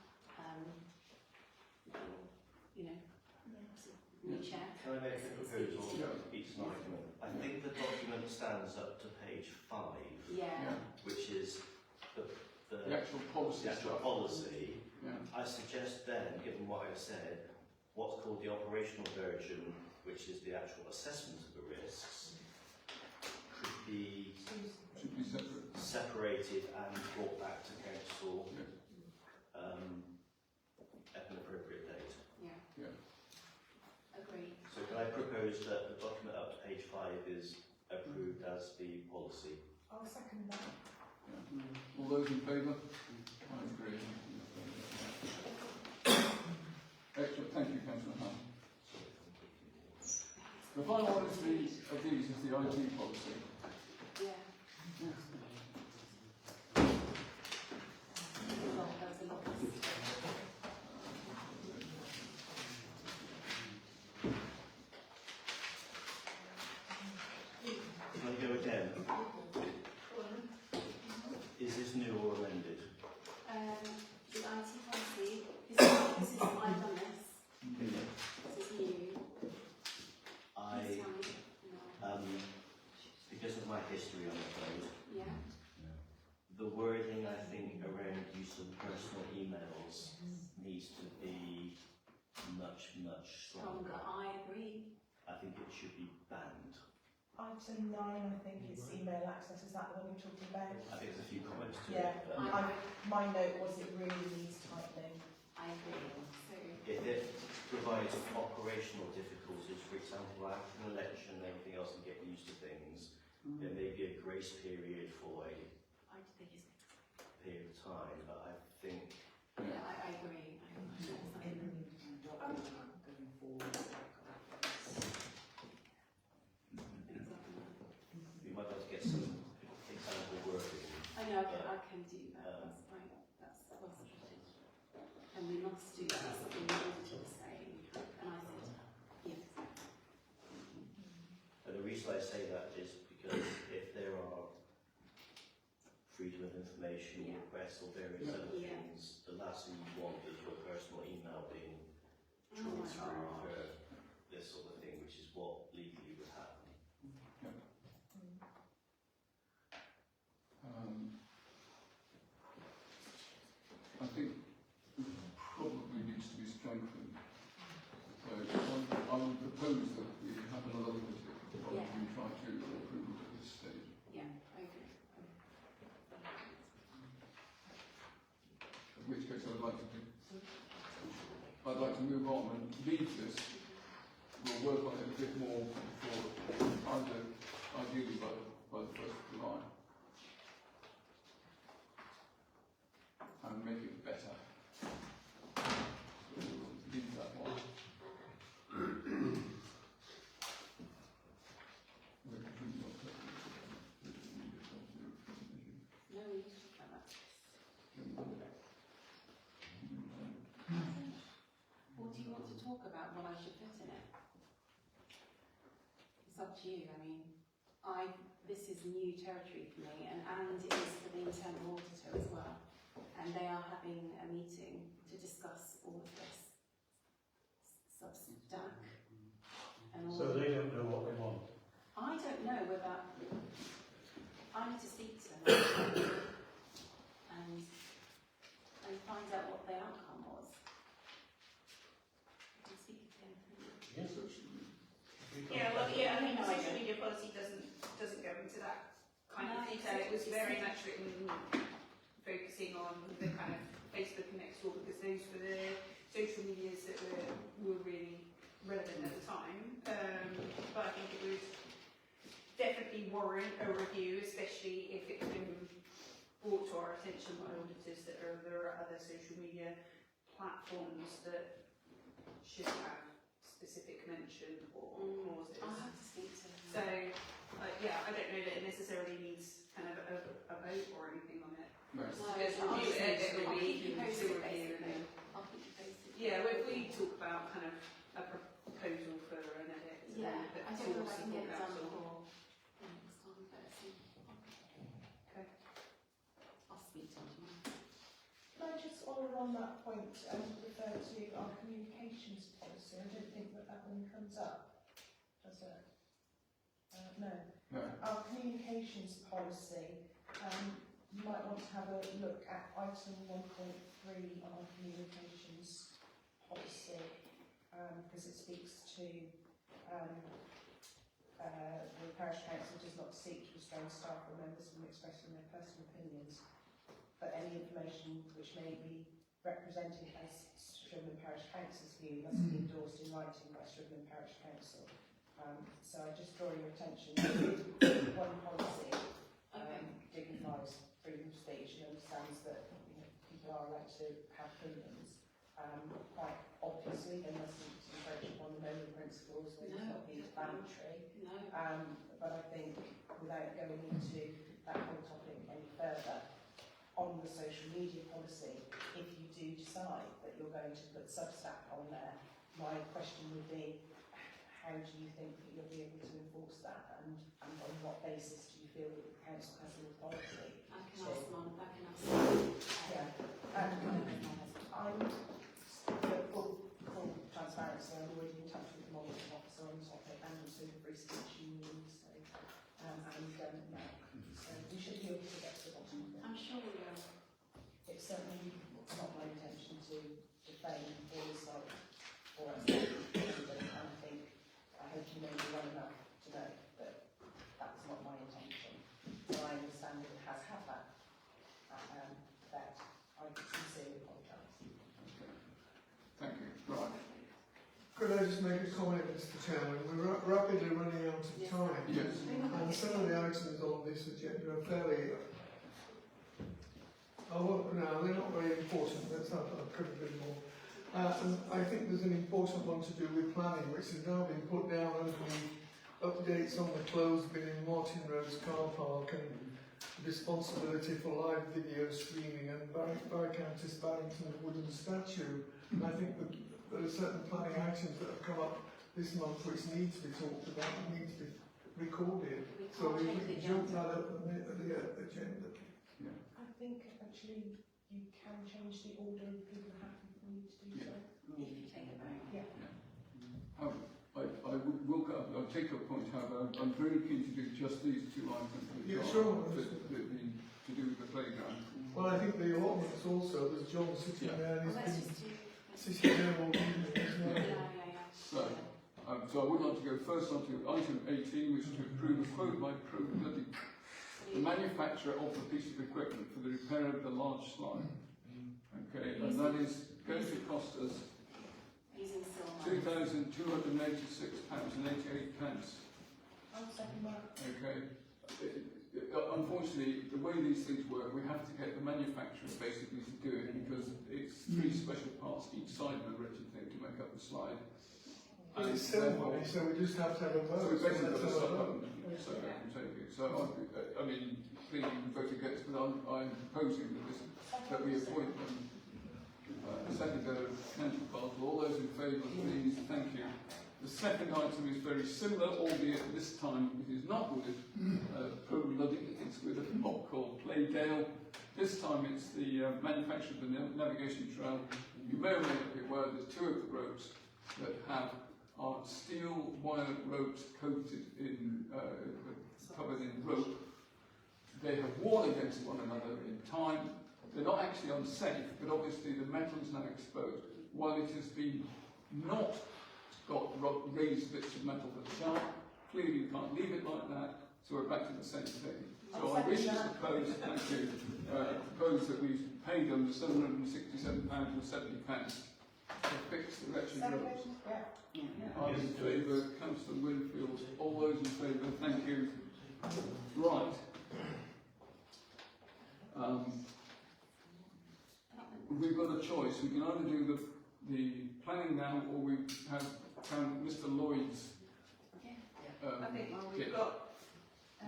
New chair. Can I make a proposal? It's an argument. I think the document stands up to page 5, Yeah. which is the actual policy. the actual policy. Yeah. I suggest then, given what I've said, what's called the operational version, which is the actual assessment of the risks, could be Should be separate. separated and brought back to council Yeah. at an appropriate date. Yeah. Agreed. So can I propose that the document up to page 5 is approved as the policy? I'll second that. Yeah. All those in favour? I agree. Excellent, thank you, Councillor Hunt. The final one of these is the IT policy. Yeah. Well, there was a lot of Can I go again? Is this new or amended? the IT policy, this is, I've done this. This is new. I, Please tell me. because of my history, I'm afraid, Yeah. the wording, I think, around use of personal emails needs to be much, much stronger. I agree. I think it should be banned. Item 9, I think, is email access. Is that the one you're talking about? I think there's a few comments to Yeah. it. But My note was it really needs tightening. I agree. So, if it provides operational difficulties, for example, after an election and everything else and getting used to things, there may be a grace period for a I think it's period of time, but I think Yeah, I agree. Going forward. we might have to get some example wording. I know, I can do that, that's right, that's well spotted. And we must do that, that's something the auditor was saying, and I said, yes. And the reason I say that is because if there are freedom of information Yeah. requests or various Yeah. other Yeah. things, the last thing you want is your personal email being Oh my trawled through God. for this sort of thing, which is what legally would happen. I think it probably needs to be strengthened. So I would propose that we have another look at it rather than try to approve it at this stage. Yeah, I agree. In which case I'd like to move on and leave this. We'll work on it a bit more before ideally by the 1st of July. And make it better. So we'll leave that one. No, we need to talk about that. What do you want to talk about, what I should put in it? It's up to you, I mean, this is new territory for me, and it is for the internal auditor as well. And they are having a meeting to discuss all of this sub-stack. And all So they don't know what they want. I don't know whether I need to speak to them and find out what the outcome was. I can speak to them. Yes. Yeah, well, yeah, I think No, the I social don't. media policy doesn't go into that kind No, of detail. It was it's- very much written focusing on the kind of Facebook and next door, because those were the social medias that were really relevant at the time. But I think it would definitely warrant a review, especially if it's been brought to our attention by auditors that there are other social media platforms that should have specific mention or clauses. I'll have to speak to them. So, yeah, I don't know that it necessarily needs kind of a vote or anything on it. No. No, Just I'll review it, it will keep be you to posted, review and then. basically. I'll keep you posted. Yeah, we talk about kind of a proposal for an edit. and Yeah, then I the don't know if I source can of get it done council. before next time, but Okay. I'll speak to them tomorrow. Can I just, while we're on that point, refer to our communications policy? I don't think that one comes up, does it? No. No. Our communications policy, you might want to have a look at item 1.3 on our communications policy, because it speaks to the parish council does not seek to restrain staff or members from expressing their personal opinions, but any information which may be represented as Strickland Parish Council's view must be endorsed in writing by Strickland Parish Council. So I just draw your attention to one policy dignifies freedom of speech and understands that people are allowed to have opinions. Quite obviously, they mustn't encroach upon the Nolan principles, they must not be inflammatory. No. But I think without going into that whole topic any further, on the social media policy, if you do decide that you're going to put Substack on there, my question would be, how do you think that you'll be able to enforce that, and on what basis do you feel that the council has the authority? I can ask Mon, I can ask Mon. Yeah. I'm, for full transparency, I'm already in touch with the monitoring officer on the topic and also the free speech union, so, so we should be able to get to the bottom of it. I'm sure we will. It's certainly not my intention to defame or insult or anybody, and I hope you know me well enough to know that that's not my intention. So I understand that it has had that effect. I sincerely apologise. Thank you. Right. Could I just make a comment, Mr. Chairman? We're rapidly running out of time. Yes. And some of the items on this agenda are fairly Oh, well, no, they're not very important. That's not, I couldn't agree more. And I think there's an important one to do with planning, which has now been put down underneath updates on the closed bin in Martin Road's car park and responsibility for live video streaming and Viscountess Barrington's wooden statue. And I think that there are certain planning actions that have come up this month which need to be talked about and need to be recorded. So we can jump that up on the agenda. I think actually you can change the order if people are happy for you to do so. If you take a vote. Yeah. I'll take your point, however, I'm very keen to do just these two items. Yeah, sure. To do with the playground. Well, I think the allotments also, there's John sitting there and Well, he's let's been just do. sitting there all evening as well. So I would like to go first on to item 18, which is to approve a quote by the manufacturer of the piece of equipment for the repair of the large slide. Okay, and that is going to cost us Using silver. £2,286.88. I'll second that. Okay. Unfortunately, the way these things work, we have to get the manufacturer basically to do it because it's 3 special parts each side of the wretched thing to make up the slide. And it's ceremony, so we just have to have a So vote. we basically let's got to have a stop vote. up so I can take it. So I mean, clearly you can vote against, but I'm proposing that we appoint them. Second, counterpart. All those in favour, please. Thank you. The second item is very similar, albeit this time it is not with Pro Luddick, it's with a mob called Playdale. This time it's the manufacturer of the navigation trail. You may or may not be aware there's 2 of the ropes that are steel wire ropes coated in, covered in rope. They have worn against one another in time. They're not actually unsafe, but obviously the metal is now exposed. While it has been not got raised bits of metal at the sharp, clearly you can't leave it like that, so we're back to the same thing. So I wish to propose, thank you, propose that we pay them the £767.70 to fix the wretched roads. I'm in favour, Councillor Winfield, all those in favour, thank you. Right. We've got a choice. We can either do the planning now, or we have Mr. Lloyd's. I think while we've bit. got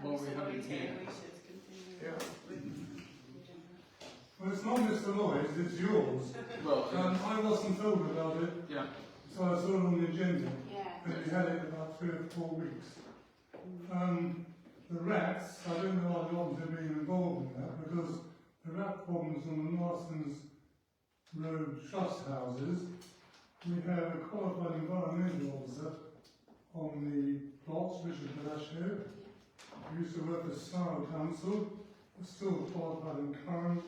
While we Mr. have Lloyd it here, here. we should continue Yeah. with Well, it's not Mr. Lloyd's, it's yours. Well, I wasn't told about it, yeah. so I saw it on the agenda, Yeah. but we had it about 3 or 4 weeks. The rats, I don't know how long they've been involved in that, because the rat problems on the Marston's Road trust houses, we have a qualified environmental officer on the plots, Richard Palacio. He used to work for Style Council, still qualified and current.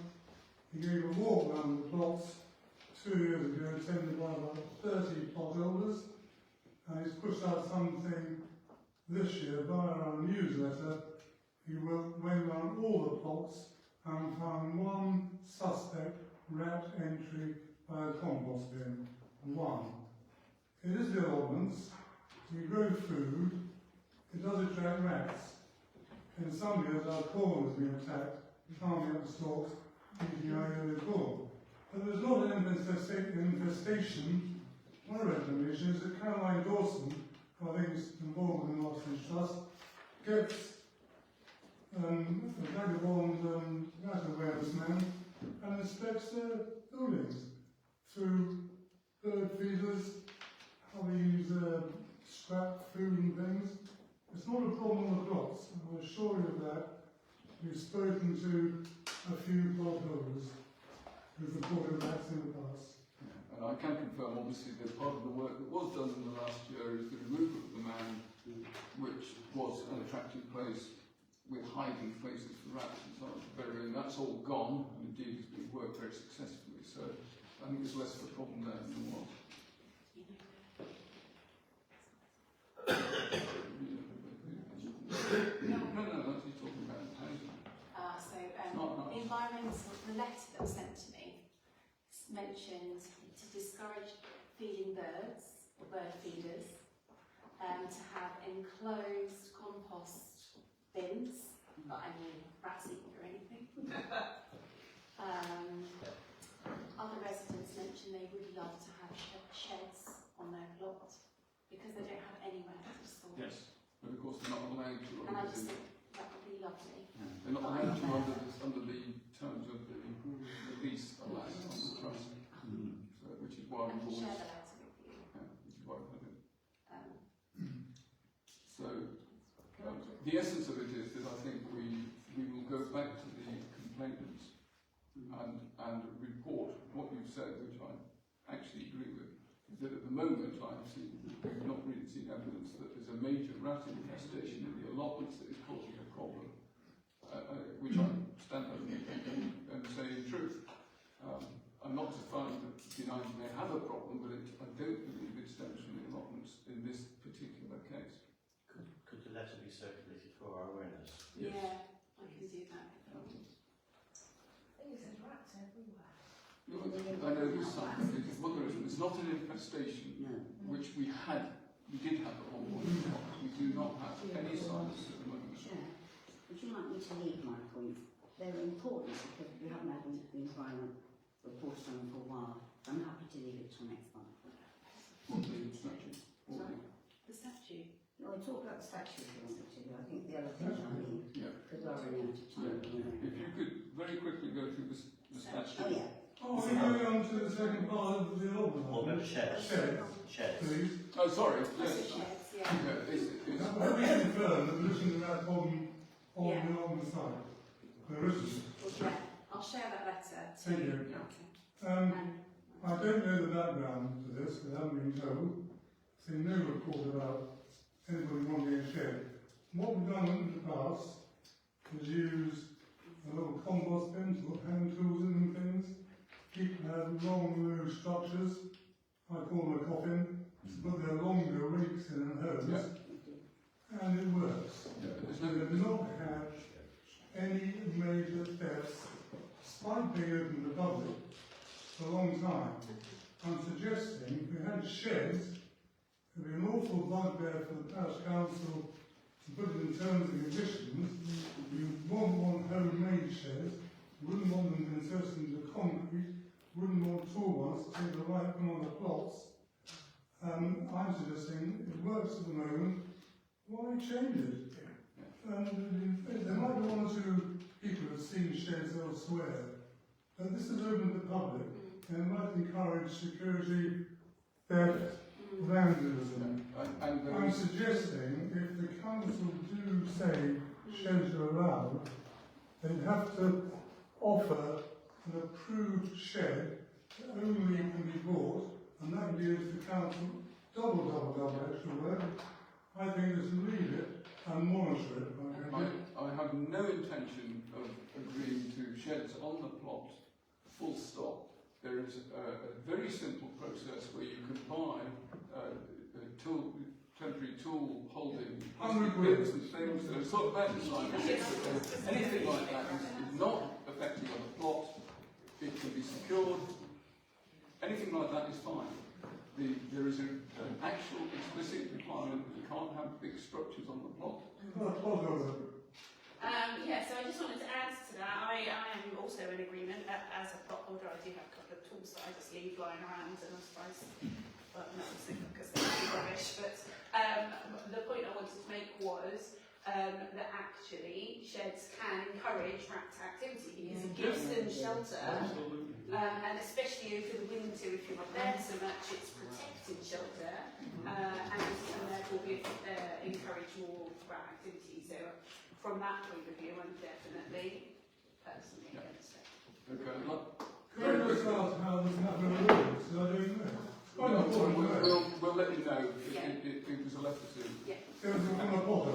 He gave a walk around the plots 2 years ago, attended by about 30 plot holders, and he's pushed out something this year via our newsletter. He went around all the plots and found 1 suspect rat entry by a compost bin. 1. It is the allotments. You grow food. It does attract rats. In some years our corn has been attacked, farming up the stalks, eating our yearly corn. But there's not an infestation. One recommendation is that Caroline Dawson, who I think is involved in the Marston's Trust, gets a vagabond rat awareness man and inspects their buildings through bird feeders, how they use scrap food and things. It's not a problem on the plots, I will assure you of that. We've spoken to a few plot holders who've reported rats in the past. And I can confirm, obviously, that part of the work that was done in the last year is the removal of the man, which was an attractive place with hiding places for rats and so on to bury, and that's all gone, and indeed it's been worked very successfully. So I think there's less of a problem there than there was. No, that's he's talking about housing. The environmental, the letter that was sent to me mentioned to discourage feeding birds or bird feeders, to have enclosed compost bins, not any rats eating or anything. Other residents mentioned they would love to have sheds on their plot because they don't have anywhere to store. Yes, but of course they're not allowed to. And I just think that would be lovely. They're not allowed to under the terms of the lease allowed on the trust. So, which is why I we've can share always, the letter with you. which is why we've had it. Um, So, the essence of it is that I think we will go back to the complainants and report what you've said, which I actually agree with, is that at the moment we've not really seen evidence that there's a major rat infestation in the allotments that is causing a problem, which I stand up and say in truth. I'm not denying they have a problem, but I don't believe it stems from the allotments in this particular case. Could the letter be circulated for our awareness? Yes. Yeah, I can do that. I think there's rats everywhere. I know there's some, well, it's not an infestation, No. which we did have at one point. We do not have any signs at the moment. Chair, would you like me to leave my points? They're important because we haven't had the environment report on them for a while. I'm happy to leave it till next month. What the statute? Sorry? The statute. No, I'll talk about the statute if you want me to. I think the other things I'll leave Yeah. because we're running out of time. If you could very quickly go through the Oh statute. yeah. Oh, we're going on to the second part of the allotment. What about sheds? Sheds, Sheds. please. Oh, sorry. Also Yes. sheds, yeah. Yeah, it's, Have we confirmed that there isn't that problem on Yeah. the allotment site? There isn't. Well, yeah, I'll share that letter to Thank you. Okay. Um, I don't know the background to this, because I haven't been told. I've seen no report about anybody wanting a shed. What we've done in the past is use a little compost bin to put hand tools in and things. People have long, low structures, I call them a coffin, to put their longer rakes in and hoes, and it works. there's So they've not had any major thefts, despite being open to the public for a long time. I'm suggesting if we had sheds, it'd be an awful bugbear for the parish council to put it in terms and conditions. You want homemade sheds, you wouldn't want them inserted into concrete, wouldn't want tall ones to take the right from on the plots. I'm suggesting it works at the moment, why change it? There might be one or two people who have seen sheds elsewhere, but this is open to the public and it might encourage security, theft, vandalism. and there I'm is, suggesting if the council do say sheds are allowed, they'd have to offer an approved shed that only can be bought, and that gives the council double extra work. I think just leave it and monitor it. I have no intention of agreeing to sheds on the plot, full stop. There is a very simple process where you can buy temporary tool holding bits and things that are sort of anything like that is not affecting on the plot. It can be secured. Anything like that is fine. There is an actual explicit requirement that you can't have big structures on the plot. Yeah, so I just wanted to add to that. I am also in agreement. As a plot holder, I do have a couple of tools that I just leave lying around, and I suppose, well, not because they're rubbish, but the point I wanted to make was that actually sheds can encourage rat activity because it gives them shelter, and especially over the winter if you're not there so much, it's protected shelter, and therefore encourage more rat activity. So from that point of view, I'm definitely personally against it. Okay. Can I just ask how this happened at all? Because I don't know. It's quite important to know. We'll let you know if Yeah. it was a letter to. Yeah. It was from a potter.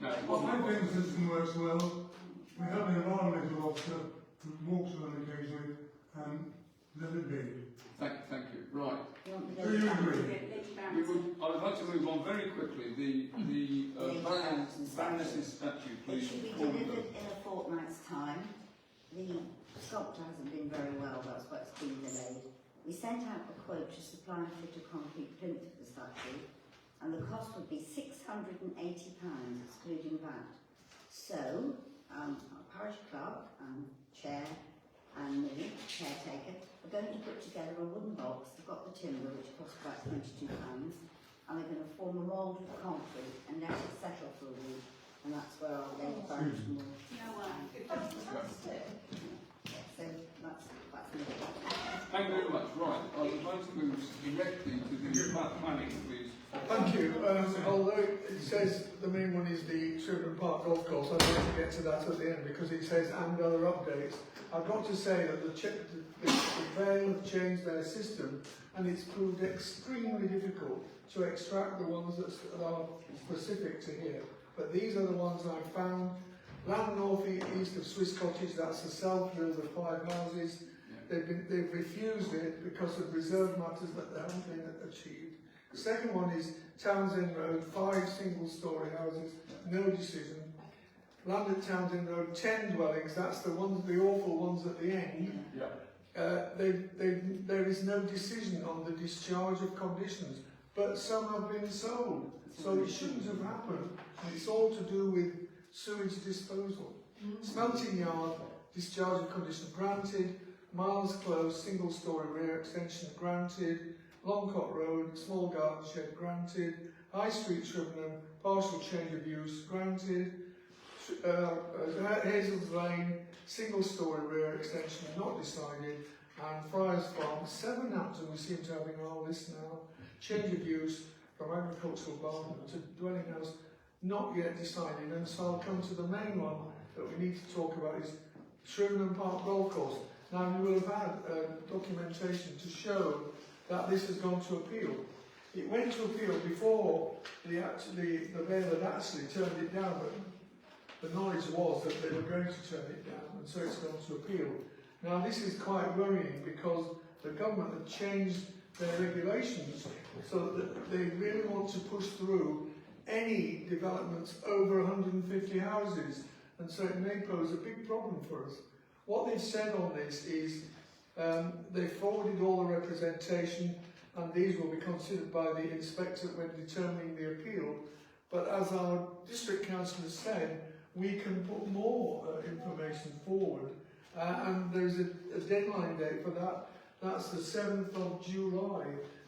No, it Well, wasn't. my think system works well. We have an environmental officer who walks around occasionally, and let it be. Thank you. Right. Do you agree? I would like to move on very quickly. The Baroness's statute, It please. should be delivered in a fortnight's time. The sculptor hasn't been very well, that's why it's been delayed. We sent out a quote to supply and fit a concrete plinth for the statue, and the cost would be £680, excluding VAT. So, our parish clerk and chair and Millie, caretaker, are going to put together a wooden box. They've got the timber, which costs about £22, and they're going to form a mould of concrete and let it settle for a week, and that's where I'll get back to more. No way. Fantastic. So that's me. Thank you very much. Right, I would like to move directly to the planning, please. Thank you. Although it says the main one is the Children Park Golf Course, I'd like to get to that at the end because it says and other updates. I've got to say that the Vale have changed their system and it's proved extremely difficult to extract the ones that are specific to here. But these are the ones I found. Land north east of Swiss Cottage, that's the self-build of 5 houses. They've refused it because of reserve matters that they haven't been achieved. The second one is Townsend Road, 5 single-storey houses, no decision. Land at Townsend Road, 10 dwellings, that's the ones, the awful ones at the end. There is no decision on the discharge of conditions, but some have been sold, so it shouldn't have happened. And it's all to do with sewage disposal. Smelting yard, discharge of conditions granted. Miles Close, single-storey rear extension granted. Longcott Road, small garden shed granted. High Street, Shrivenham, partial change of use granted. Hazel's Lane, single-storey rear extension not decided. And Friars Farm, 7 Hampton we seem to have in our list now. Change of use from agricultural barn to dwelling house not yet decided. And so I'll come to the main one that we need to talk about is Shrivenham Park Golf Course. Now you will have had documentation to show that this has gone to appeal. It went to appeal before the Vale had actually turned it down, but the knowledge was that they were going to turn it down, and so it's gone to appeal. Now this is quite worrying because the government have changed their regulations so that they really want to push through any developments over 150 houses, and so it may pose a big problem for us. What they've said on this is they forwarded all the representation and these will be considered by the inspector when determining the appeal. But as our district councillor said, we can put more information forward and there's a deadline date for that. That's the 7th of July.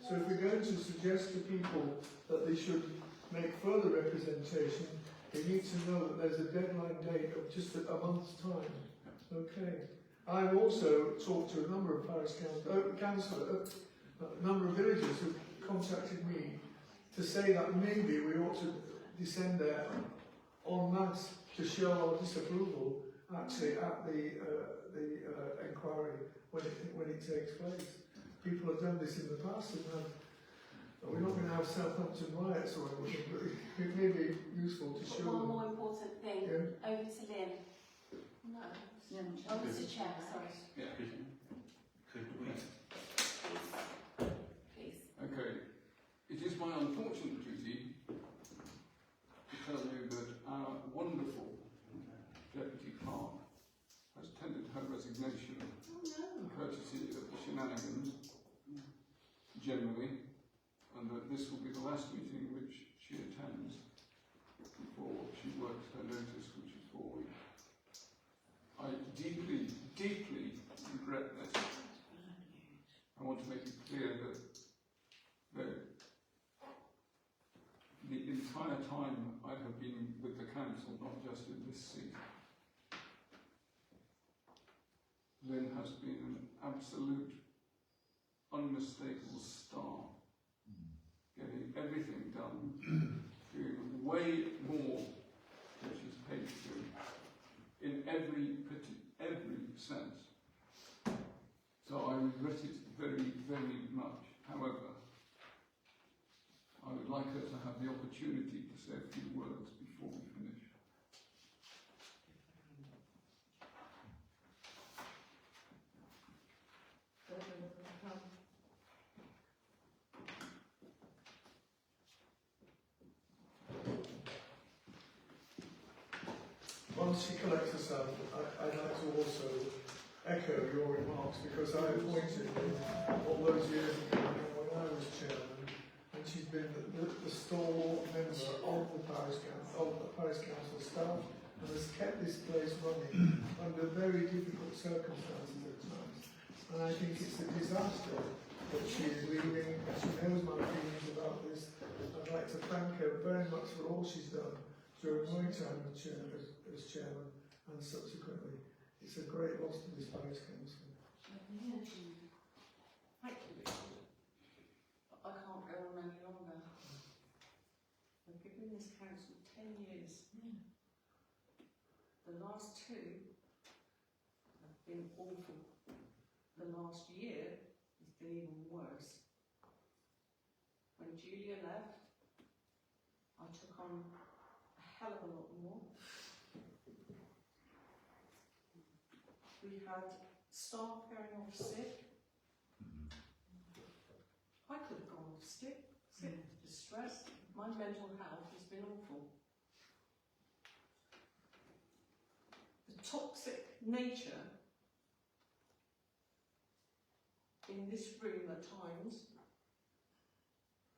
So if we're going to suggest to people that they should make further representation, they need to know that there's a deadline date of just a month's time. Okay. I've also talked to a number of parish councillors, a number of villagers who contacted me to say that maybe we ought to descend there en masse to show our disapproval actually at the inquiry when it takes place. People have done this in the past and we're not going to have Southampton riots or anything, but it may be useful to show One them. more important thing, Yeah. over to Lynn. No. Oh, Mr. Chair, sorry. Yeah. Could we? Please. Okay. It is my unfortunate duty to tell you that our wonderful Deputy Clerk has tendered her resignation, courtesy of the shenanigans generally, and that this will be the last meeting which she attends before she works her notice, which is 4 weeks. I deeply, deeply regret this. I want to make it clear that the entire time I have been with the council, not just in this seat, Lynn has been an absolute, unmistakable star, getting everything done, doing way more than she's paid to do, in every sense. So I regret it very, very much. However, I would like her to have the opportunity to say a few words before we finish. Once she collects herself, I'd like to also echo your remarks because I appointed her all those years ago when I was chairman, and she's been the stalwart member of the parish council staff and has kept this place running under very difficult circumstances at times. And I think it's a disaster that she is leaving, and she knows my feelings about this. I'd like to thank her very much for all she's done during my time as chairman and subsequently. It's a great loss to this parish council. Thank you. I can't go on any longer. I've given this council 10 years. The last 2 have been awful. The last year has been even worse. When Julia left, I took on a hell of a lot more. We had staff going off sick. I could have gone off sick, distressed. My mental health has been awful. The toxic nature in this room at times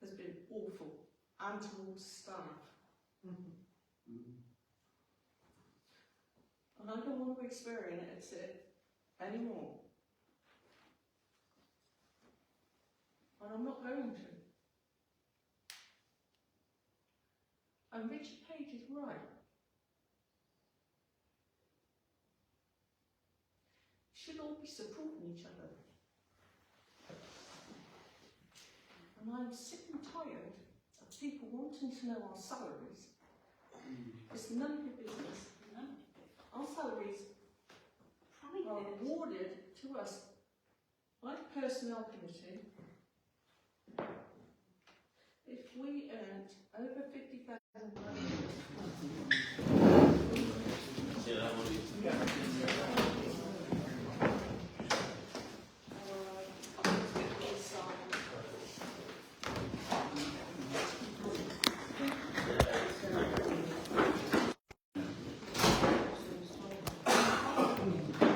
has been awful, and towards staff. And I don't want to experience it anymore. And I'm not going to. And Richard Page is right. We should all be supporting each other. And I'm sick and tired of people wanting to know our salaries. It's none of your business. Our salaries are awarded to us by the Personnel Committee if we earned over 50,000